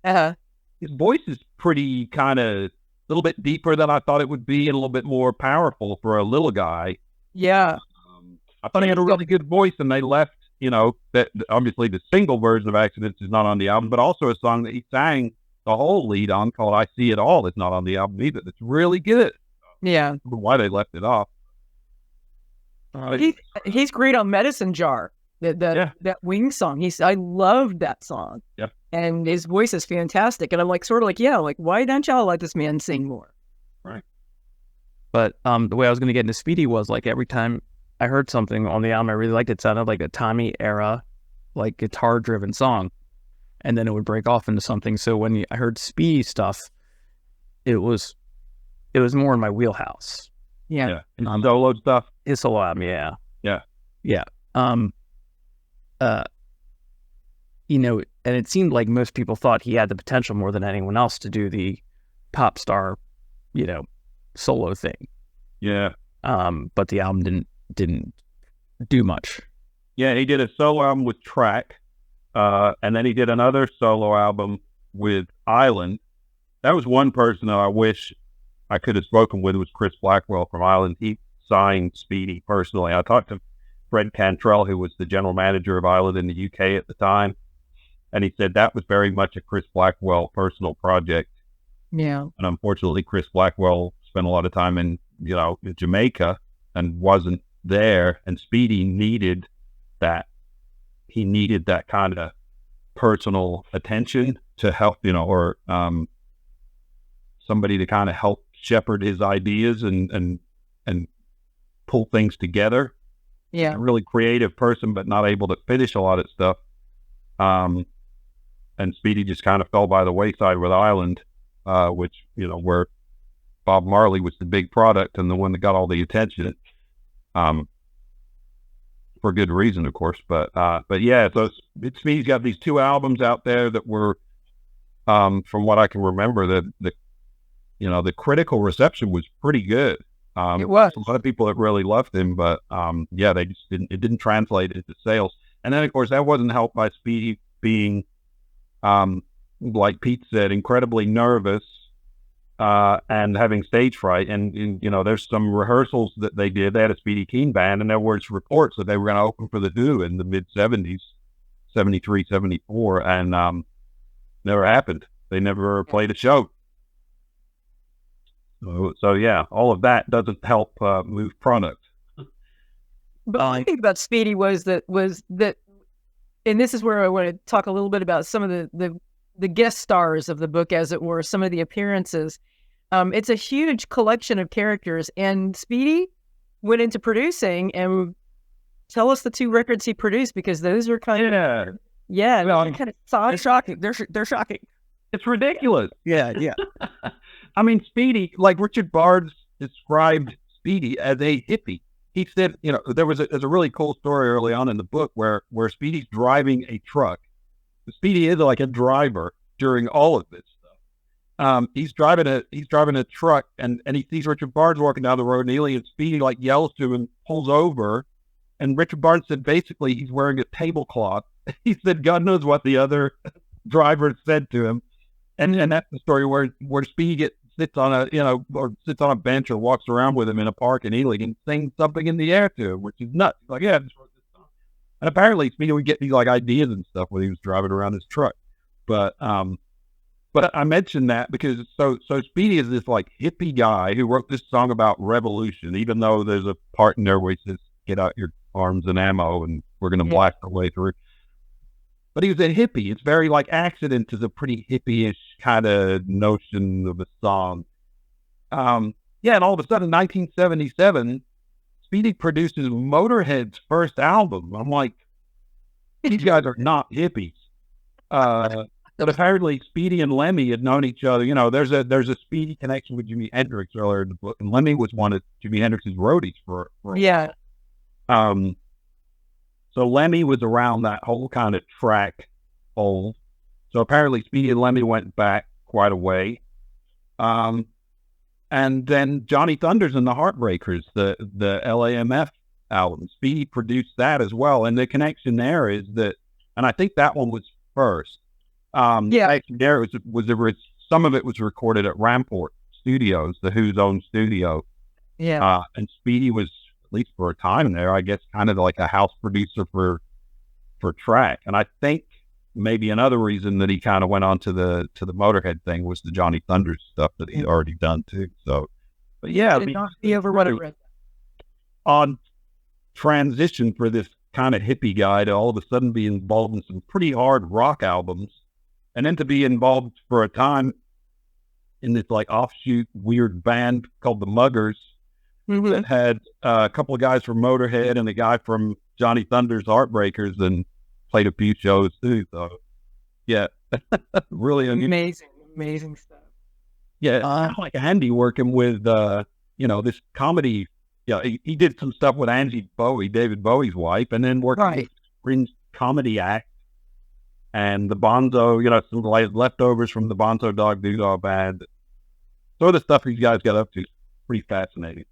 his voice is pretty kind of a little bit deeper than I thought it would be, and a little bit more powerful for a little guy. Yeah. I thought he had a really good voice, and they left, that obviously the single version of Accidents is not on the album, but also a song that he sang the whole lead on called I See It All is not on the album either. That's really good. Yeah. I don't know why they left it off. He's great on Medicine Jar. That Wings song. I loved that song. Yeah. And his voice is fantastic. And I'm like, why don't y'all let this man sing more? Right. But the way I was going to get into Speedy was like every time I heard something on the album I really liked, it sounded like a Tommy era, like guitar driven song. And then it would break off into something. So when I heard Speedy stuff, it was more in my wheelhouse. Yeah. And solo stuff. His solo album, yeah. Yeah. Yeah. And it seemed like most people thought he had the potential more than anyone else to do the pop star, solo thing. Yeah. But the album didn't do much. Yeah, he did a solo album with Track, and then he did another solo album with Island. That was one person that I wish I could have spoken with, was Chris Blackwell from Island. He signed Speedy personally. I talked to Fred Cantrell, who was the general manager of Island in the UK at the time, and he said that was very much a Chris Blackwell personal project. Yeah. And unfortunately, Chris Blackwell spent a lot of time in Jamaica and wasn't there, and Speedy needed that. He needed that kind of personal attention to help, or somebody to kind of help shepherd his ideas and pull things together. Yeah. A really creative person, but not able to finish a lot of stuff. And Speedy just kind of fell by the wayside with Island, which, where Bob Marley was the big product and the one that got all the attention. For good reason, of course. But yeah, so Speedy's got these 2 albums out there that were, from what I can remember, the critical reception was pretty good. It was. A lot of people that really loved him, but they just didn't translate into sales. And then, of course, that wasn't helped by Speedy being like Pete said, incredibly nervous and having stage fright. And, there's some rehearsals that they did. They had a Speedy Keen band, and there was reports that they were going to open for the Who in the mid-'70s, 73, 74, and never happened. They never played a show. So yeah, all of that doesn't help move product. But one thing about Speedy was that, and this is where I want to talk a little bit about some of the guest stars of the book, as it were, some of the appearances. It's a huge collection of characters, and Speedy went into producing. And tell us the 2 records he produced, because those are kind of kind of soft. They're shocking. They're shocking. It's ridiculous. Yeah. I mean, Speedy, like Richard Barnes described Speedy as a hippie. He said, there's a really cool story early on in the book where Speedy's driving a truck. Speedy is like a driver during all of this stuff. He's driving a truck, and he sees Richard Barnes walking down the road, and Speedy like yells to him and pulls over. And Richard Barnes said basically he's wearing a tablecloth. He said God knows what the other driver said to him. And that's the story where Speedy sits on a bench or walks around with him in a park in Ely and sings something in the air to him, which is nuts. Like, yeah, I just wrote this song. And apparently Speedy would get these like ideas and stuff when he was driving around his truck. But I mentioned that because so Speedy is this like hippie guy who wrote this song about revolution, even though there's a part in there where he says, "Get out your arms and ammo, and we're going to blast our way through." But he was a hippie. It's very like Accident is a pretty hippie-ish kind of notion of a song. And all of a sudden, 1977, Speedy produces Motorhead's first album. I'm like, these guys are not hippies. But apparently, Speedy and Lemmy had known each other. There's a Speedy connection with Jimi Hendrix earlier in the book, and Lemmy was one of Jimi Hendrix's roadies for a while. So Lemmy was around that whole kind of track hole. So apparently Speedy and Lemmy went back quite a way. And then Johnny Thunders and the Heartbreakers, the LAMF album, Speedy produced that as well. And the connection there is that, and I think that one was first. There was some of it was recorded at Rampart Studios, the Who's own studio. Yeah. And Speedy was, at least for a time there, I guess, kind of like a house producer for track. And I think maybe another reason that he kind of went on to the Motorhead thing was the Johnny Thunders stuff that he'd already done too. So, but yeah, on transition for this kind of hippie guy to all of a sudden be involved in some pretty hard rock albums, and then to be involved for a time in this like offshoot weird band called the Muggers. That had a couple of guys from Motorhead and a guy from Johnny Thunders Heartbreakers, and played a few shows too. So, yeah, really amazing stuff. Yeah, like Andy working with this comedy. Yeah, he did some stuff with Angie Bowie, David Bowie's wife, and then working with Fringe Comedy Act and the Bonzo. Some leftovers from the Bonzo Dog Doo-Dah Band. So the stuff these guys got up to is pretty fascinating.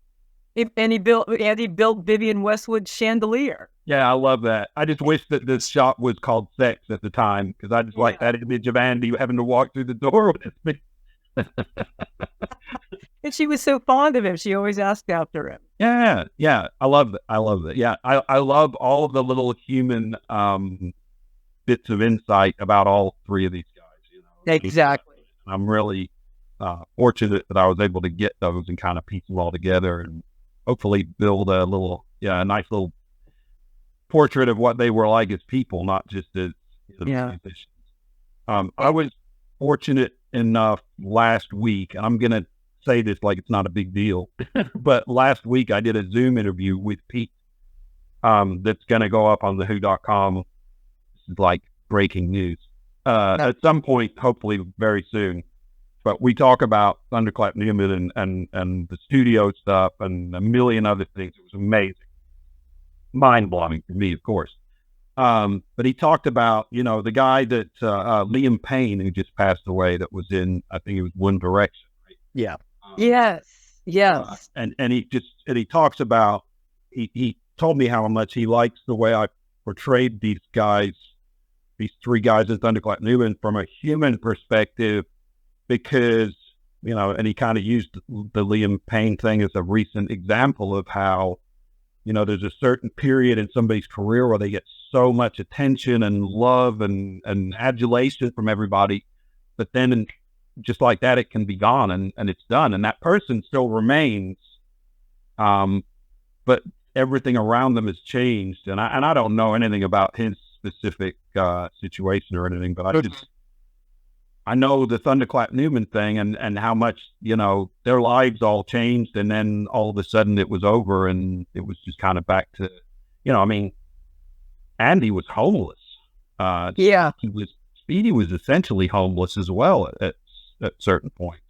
And he built Vivienne Westwood's chandelier. Yeah, I love that. I just wish that this shop was called Sex at the time, because I just like that image of Andy having to walk through the door with me. And she was so fond of him. She always asked after him. Yeah. I love that. Yeah, I love all of the little human bits of insight about all 3 of these guys. Exactly. I'm really fortunate that I was able to get those and kind of piece them all together and hopefully build a nice little portrait of what they were like as people, not just as musicians. I was fortunate enough last week, and I'm going to say this like it's not a big deal, but last week I did a Zoom interview with Pete that's going to go up on thewho.com. This is like breaking news. At some point, hopefully very soon. But we talk about Thunderclap Newman and the studio stuff and a million other things. It was amazing. Mind-blowing for me, of course. But he talked about, the guy that Liam Payne, who just passed away, that was in, I think it was One Direction. Right? Yeah. Yes. And he talks about, he told me how much he likes the way I portrayed these guys these three guys in Thunderclap Newman from a human perspective, because, you know, and he kind of used the Liam Payne thing as a recent example of how, you know, there's a certain period in somebody's career where they get so much attention and love and adulation from everybody, but then just like that, it can be gone and it's done. And that person still remains, but everything around them has changed. And I don't know anything about his specific situation or anything, but I know the Thunderclap Newman thing and how much, you know, their lives all changed, and then all of a sudden it was over and it was just kind of back to, you know, I mean, Andy was homeless. Yeah. Speedy was essentially homeless as well at certain points.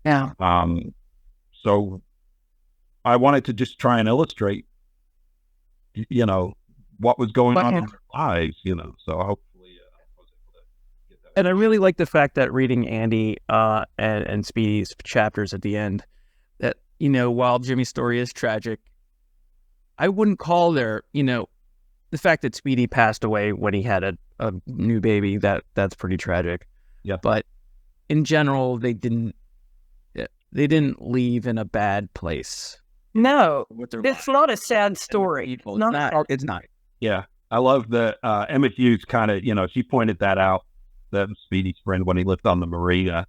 Yeah. So I wanted to just try and illustrate, you know, what was going on in their lives, you know, so hopefully I was able to get that. And I really like the fact that reading Andy and Speedy's chapters at the end, that, you know, while Jimmy's story is tragic, I wouldn't call their, you know, the fact that Speedy passed away when he had a new baby, that's pretty tragic. Yeah. But in general, they didn't leave in a bad place. No, it's not a sad story. It's not. Yeah. I love that Emmett Hughes kind of, you know, she pointed that out, that Speedy's friend, when he lived on the marina.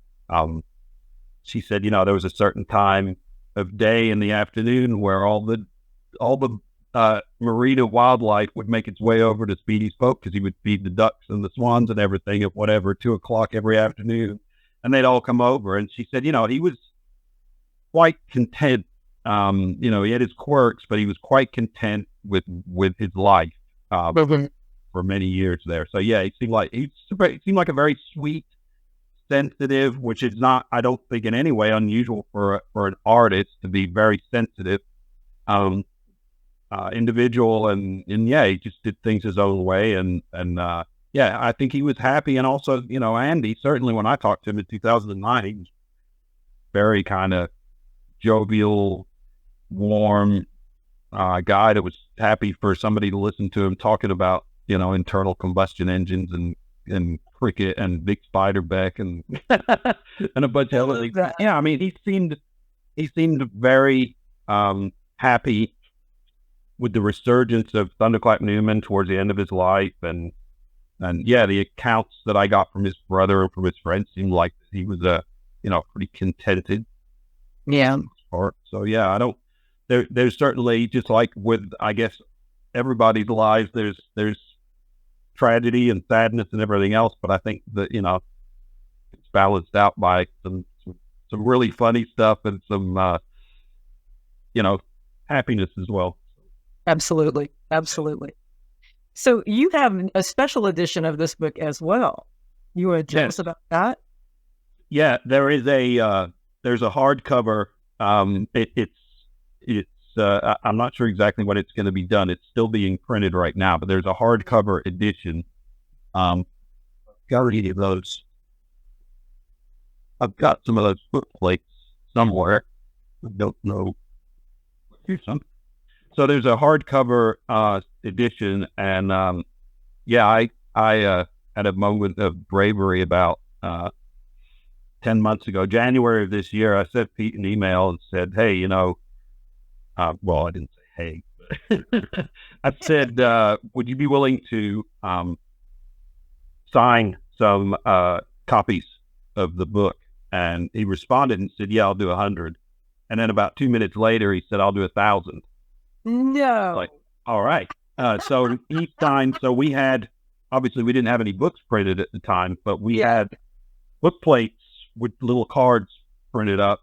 She said, you know, there was a certain time of day in the afternoon where all the marina wildlife would make its way over to Speedy's boat, because he would feed the ducks and the swans and everything at whatever 2:00 every afternoon, and they'd all come over. And she said, you know, he was quite content. You know, he had his quirks, but he was quite content with his life for many years there. So yeah, he seemed like a very sweet, sensitive, which is not, I don't think, in any way unusual for an artist to be very sensitive. Individual, and yeah, he just did things his own way, and yeah, I think he was happy. And also, you know, Andy, certainly when I talked to him in 2009, he was very kind of jovial, warm guy that was happy for somebody to listen to him talking about, you know, internal combustion engines and cricket and Vic Spiderbeck and and a bunch of other things. Yeah, I mean, he seemed very happy with the resurgence of Thunderclap Newman towards the end of his life. And yeah, the accounts that I got from his brother and from his friends seemed like he was pretty contented. Yeah. So yeah, there's certainly, just like with, I guess, everybody's lives, there's tragedy and sadness and everything else, but I think that, you know, it's balanced out by some really funny stuff and some you know, happiness as well. Absolutely. Absolutely. So you have a special edition of this book as well. You want to tell us about that? Yeah, there's a hardcover. It's I'm not sure exactly when it's going to be done. It's still being printed right now, but there's a hardcover edition. Got any of those? I've got some of those book plates somewhere. I don't know. Here's some. So there's a hardcover edition, and yeah, I had a moment of bravery about 10 months ago, January of this year. I sent Pete an email and said, hey, you know, well, I didn't say hey, but I said, would you be willing to sign some copies of the book? And he responded and said, yeah, I'll do 100. And then about 2 minutes later, he said, I'll do 1,000. No. Like, all right. So he signed. So we had, obviously we didn't have any books printed at the time, but we had book plates with little cards printed up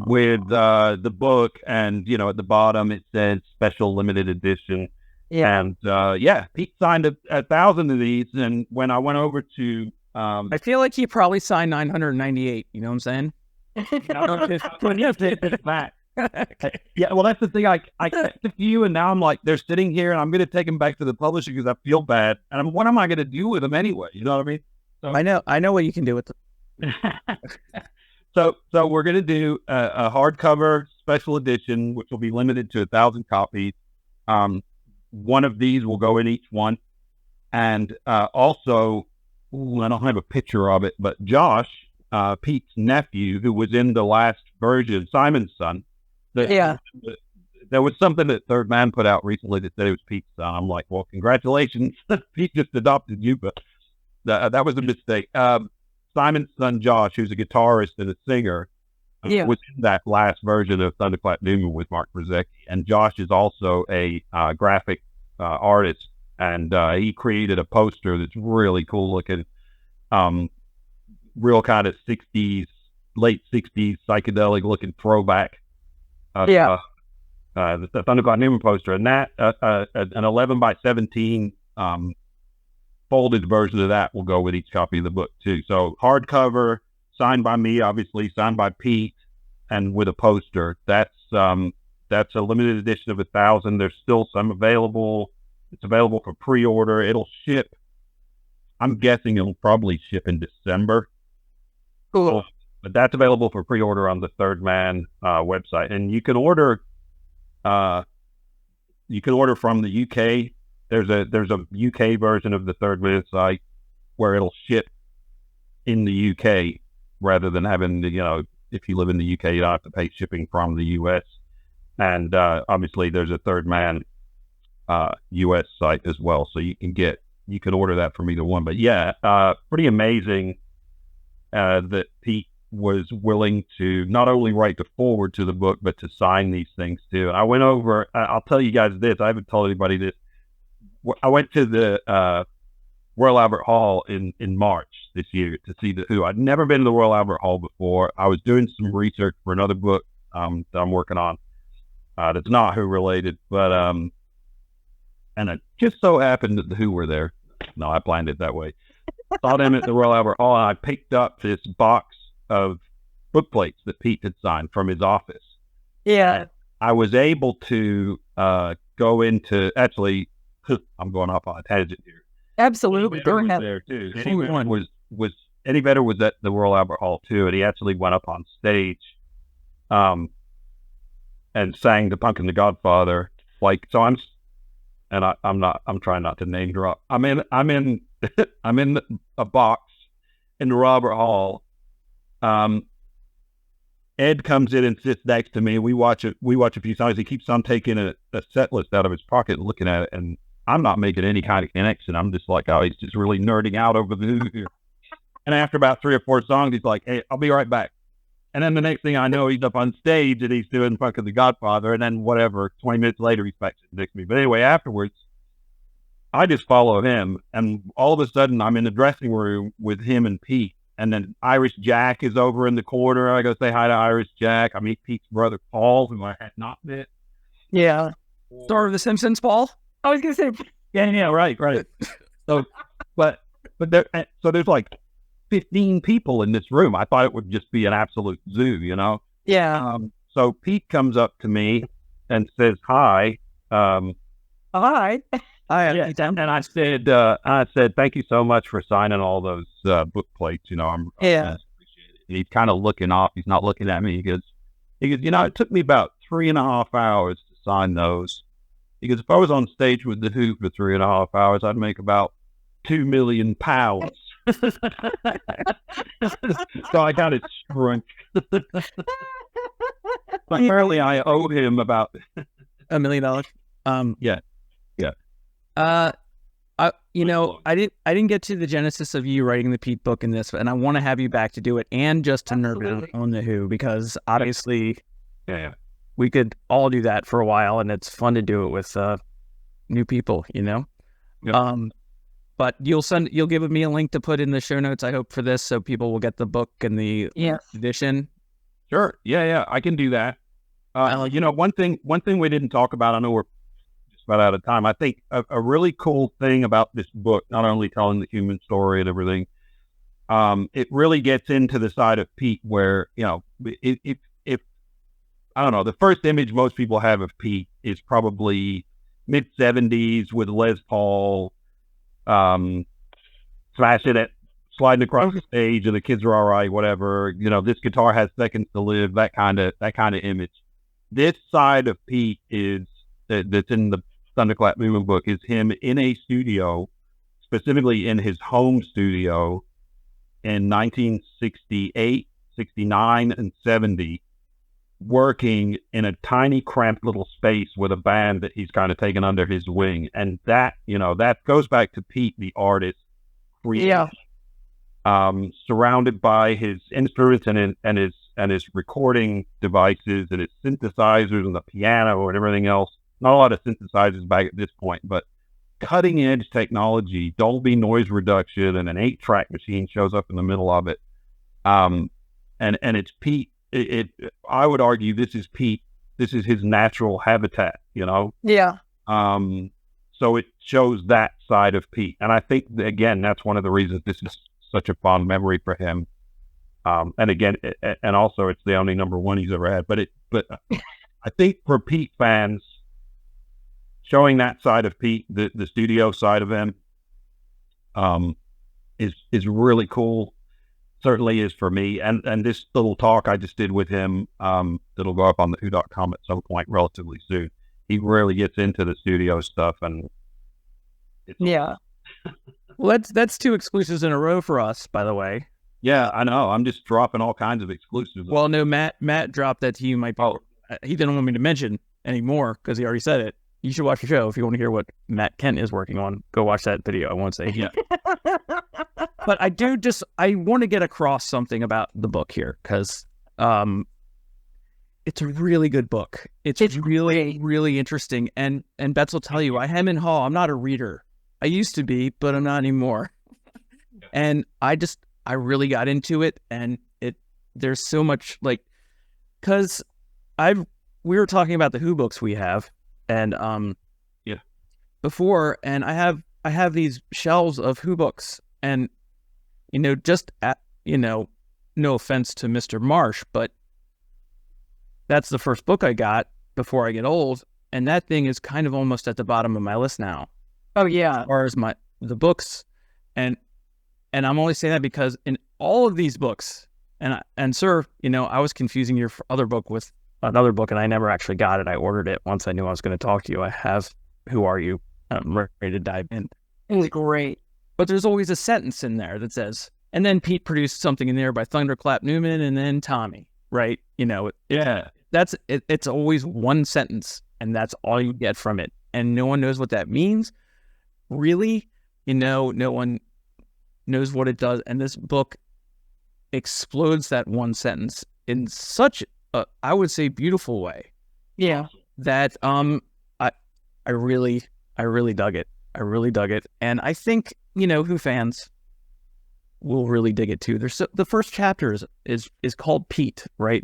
with the book. And, you know, at the bottom it said special limited edition. Yeah. And yeah, Pete signed 1,000 of these. And when I went over to I feel like he probably signed 998. You know what I'm saying? Yeah, well, that's the thing. I texted you, and now I'm like, they're sitting here, and I'm going to take them back to the publisher because I feel bad. And what am I going to do with them anyway? You know what I mean? So, I know what you can do with them. So we're going to do a hardcover special edition, which will be limited to 1,000 copies. One of these will go in each one. And also, I don't have a picture of it, but Josh, Pete's nephew, who was in the last version, Simon's son. There was something that Third Man put out recently that said it was Pete's son. I'm like, well, congratulations. Pete just adopted you, but that was a mistake. Simon's son, Josh, who's a guitarist and a singer, was in that last version of Thunderclap Doom with Mark Brzezicki. And Josh is also a graphic artist, and he created a poster that's really cool looking, real kind of 60s, late 60s psychedelic looking throwback. The Thunderclap Newman poster, and that an 11 by 17 folded version of that will go with each copy of the book too. So hardcover, signed by me, obviously signed by Pete, and with a poster. That's a limited edition of 1,000. There's still some available. It's available for pre-order. It'll ship. I'm guessing it'll probably ship in December. Cool. But that's available for pre-order on the Third Man website, and you can order. You can order from the UK. There's a UK version of the Third Man site where it'll ship in the UK rather than having if you live in the UK, you don't have to pay shipping from the US. And obviously, there's a Third Man US site as well, so you can order that from either one. But yeah, pretty amazing that Pete was willing to not only write the forward to the book, but to sign these things too. And I went over, I'll tell you guys this, I haven't told anybody this. I went to the Royal Albert Hall in March this year to see The Who. I'd never been to the Royal Albert Hall before. I was doing some research for another book that I'm working on that's not Who related, but and it just so happened that The Who were there. No, I planned it that way. Saw them at the Royal Albert Hall, and I picked up this box of book plates that Pete had signed from his office. Yeah. And I was able to go into, actually, I'm going off on a tangent here. Absolutely. Eddie Vedder was there too. Eddie Vedder was at the Royal Albert Hall too, and he actually went up on stage and sang the Punk and the Godfather. Like, so I'm trying not to name drop. I'm in a box in the Royal Albert Hall. Ed comes in and sits next to me. We watch a few songs. He keeps on taking a set list out of his pocket and looking at it, and I'm not making any kind of connection. I'm just like, oh, he's just really nerding out over the Who here. And after about 3 or 4 songs, he's like, hey, I'll be right back. And then the next thing I know, he's up on stage and he's doing Punk of the Godfather. And then 20 minutes later, he's back sitting next to me. But anyway, afterwards, I just follow him. And all of a sudden, I'm in the dressing room with him and Pete. And then Irish Jack is over in the corner. I go say hi to Irish Jack. I meet Pete's brother, Paul, who I had not met. Yeah. Star of The Simpsons, Paul? I was going to say. Yeah, right. So, but there's like 15 people in this room. I thought it would just be an absolute zoo, Yeah. So Pete comes up to me and says, hi. Hi. Yeah, and I said, thank you so much for signing all those book plates. I appreciate it. And he's kind of looking off. He's not looking at me. He goes, it took me about 3.5 hours to sign those. He goes, if I was on stage with The Who for 3.5 hours, I'd make about £2 million. So I got it shrunk. Apparently, I owe him about $1 million. Yeah. I didn't get to the genesis of you writing the Pete book in this, and I want to have you back to do it, and just to nerd out on The Who, because obviously, we could all do that for a while, and it's fun to do it with new people, Yep. But you'll give me a link to put in the show notes, I hope, for this, so people will get the book and the edition. Sure. Yeah, I can do that. One thing we didn't talk about, I know we're just about out of time. I think a really cool thing about this book, not only telling the human story and everything, it really gets into the side of Pete where, if I don't know, the first image most people have of Pete is probably mid-70s with Les Paul, sliding across the stage and the kids are all right, whatever. This guitar has seconds to live, that kind of image. This side of Pete is that's in the Thunderclap Movement book is him in a studio specifically in his home studio in 1968, 69, and 70, working in a tiny, cramped little space with a band that he's kind of taken under his wing. And that, that goes back to Pete, the artist, Yeah. surrounded by his instruments and his recording devices and his synthesizers and the piano and everything else. Not a lot of synthesizers back at this point, but cutting edge technology, Dolby noise reduction, and an 8-track machine shows up in the middle of it. And it's Pete. I would argue this is Pete. This is his natural habitat, Yeah. So it shows that side of Pete. And I think, again, that's one of the reasons this is such a fond memory for him. And again, and also it's the only number one he's ever had. But I think for Pete fans, showing that side of Pete, the studio side of him, is really cool. Certainly is for me. And this little talk I just did with him, that'll go up on the who.com at some point relatively soon. He really gets into the studio stuff, and yeah. Well, that's 2 exclusives in a row for us, by the way. Yeah, I know. I'm just dropping all kinds of exclusives. Well, no, Matt dropped that to you. He didn't want me to mention anymore because he already said it. You should watch the show if you want to hear what Matt Kent is working on. Go watch that video. I won't say yeah. But I want to get across something about the book here because it's a really good book. It's really, really interesting. And Betts will tell you, I hem and haw. I'm not a reader. I used to be, but I'm not anymore. And I really got into it, and there's so much because we were talking about the Who books we have, and before, and I have these shelves of Who books, and no offense to Mr. Marsh, but that's the first book I got before I get old, and that thing is kind of almost at the bottom of my list now. Oh yeah, as far as the books, and I'm only saying that because in all of these books, and sir, I was confusing your other book with another book, and I never actually got it. I ordered it once I knew I was going to talk to you. I have Who Are You? I'm ready to dive in. It was great. But there's always a sentence in there that says, and then Pete produced something in there by Thunderclap Newman, and then Tommy, right? Yeah. That's it. It's always one sentence, and that's all you get from it. And no one knows what that means. Really, no one knows what it does. And this book explodes that one sentence in such a, I would say, beautiful way. Yeah. That I really dug it. I really dug it. And I think, Who fans will really dig it too. The first chapter is called Pete, right?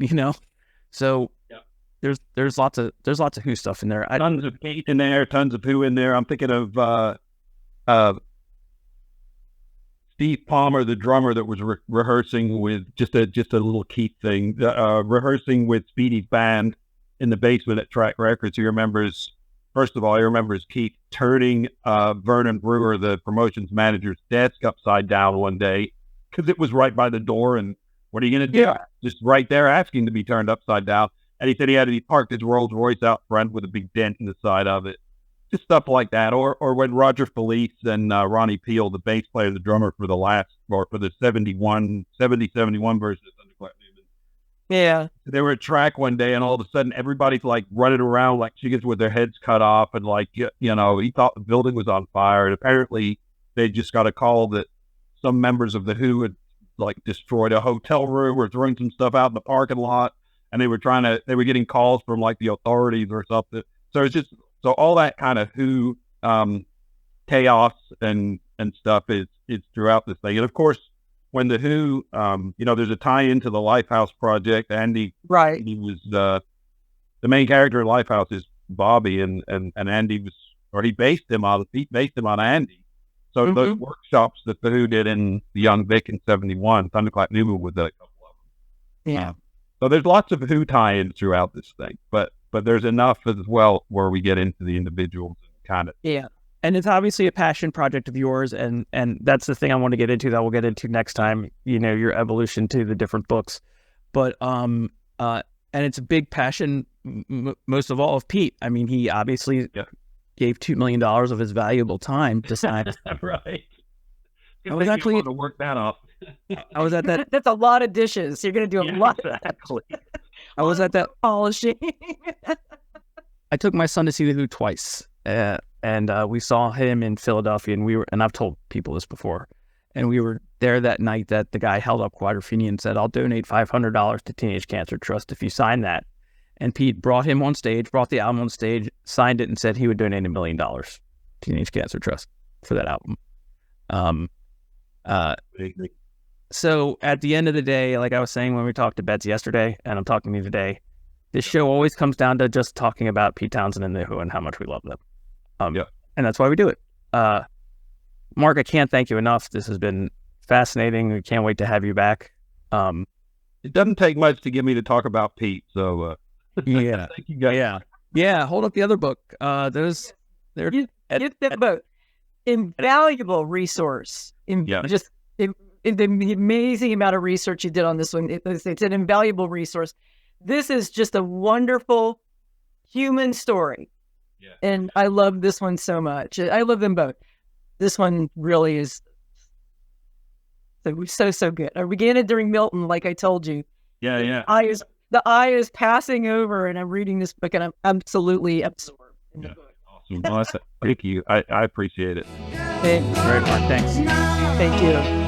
So yeah. There's lots of Who stuff in there. Tons of Pete in there, tons of Who in there. I'm thinking of Steve Palmer, the drummer that was rehearsing with just a little Keith thing, rehearsing with Speedy's band in the basement at Track Records. He remembers, first of all, he remembers Keith turning Vernon Brewer, the promotions manager's desk, upside down one day because it was right by the door. And what are you going to do? Yeah. Just right there asking to be turned upside down. And he said he parked his Rolls Royce out front with a big dent in the side of it. Just stuff like that. Or when Roger Felice and Ronnie Peel, the bass player, the drummer for the 70-71 version of Thunderclap Newman. Yeah. They were at track one day, and all of a sudden everybody's running around like chickens with their heads cut off, and he thought the building was on fire. And apparently they just got a call that some members of the Who had destroyed a hotel room or thrown some stuff out in the parking lot, and they were getting calls from the authorities or something. So it's just, so all that kind of Who chaos and stuff is throughout this thing. And of course, when the Who, there's a tie into the Lifehouse project. Andy, right? He was the main character in Lifehouse is Bobby, and Andy Pete based him on Andy. So those workshops that the Who did in the Young Vic in '71, Thunderclap Newman was a couple of them. Yeah. So there's lots of Who tie-ins throughout this thing, but there's enough as well where we get into the individuals and kind of. Yeah. And it's obviously a passion project of yours, and that's the thing I want to get into that we'll get into next time, your evolution to the different books. But and it's a big passion, most of all, of Pete. I mean, he obviously gave $2 million of his valuable time to sign right. I was actually to work that up. I was at that. That's a lot of dishes. You're going to do a lot of Exactly. I was at that. polishing. I took my son to see The Who twice, and we saw him in Philadelphia, and I've told people this before, and we were there that night that the guy held up Quadrophenia and said, "I'll donate $500 to Teenage Cancer Trust if you sign that." And Pete brought him on stage, brought the album on stage, signed it, and said he would donate $1 million to Teenage Cancer Trust for that album. So at the end of the day, like I was saying when we talked to Bets yesterday, and I'm talking to you today, this show always comes down to just talking about Pete Townsend and The Who and how much we love them. And that's why we do it. Mark, I can't thank you enough. This has been fascinating. We can't wait to have you back. It doesn't take much to get me to talk about Pete. So yeah, thank you guys. yeah. Hold up the other book. They're Get that book. Invaluable resource. Just the amazing amount of research you did on this one. It's an invaluable resource. This is just a wonderful human story. Yeah. And I love this one so much. I love them both. This one really is so good. I began it during Milton, like I told you. Yeah. The eye is passing over, and I'm reading this book, and I'm absolutely absorbed in the book. Awesome. Well, thank you. I appreciate it. Great, Mark. Thanks. Thank you.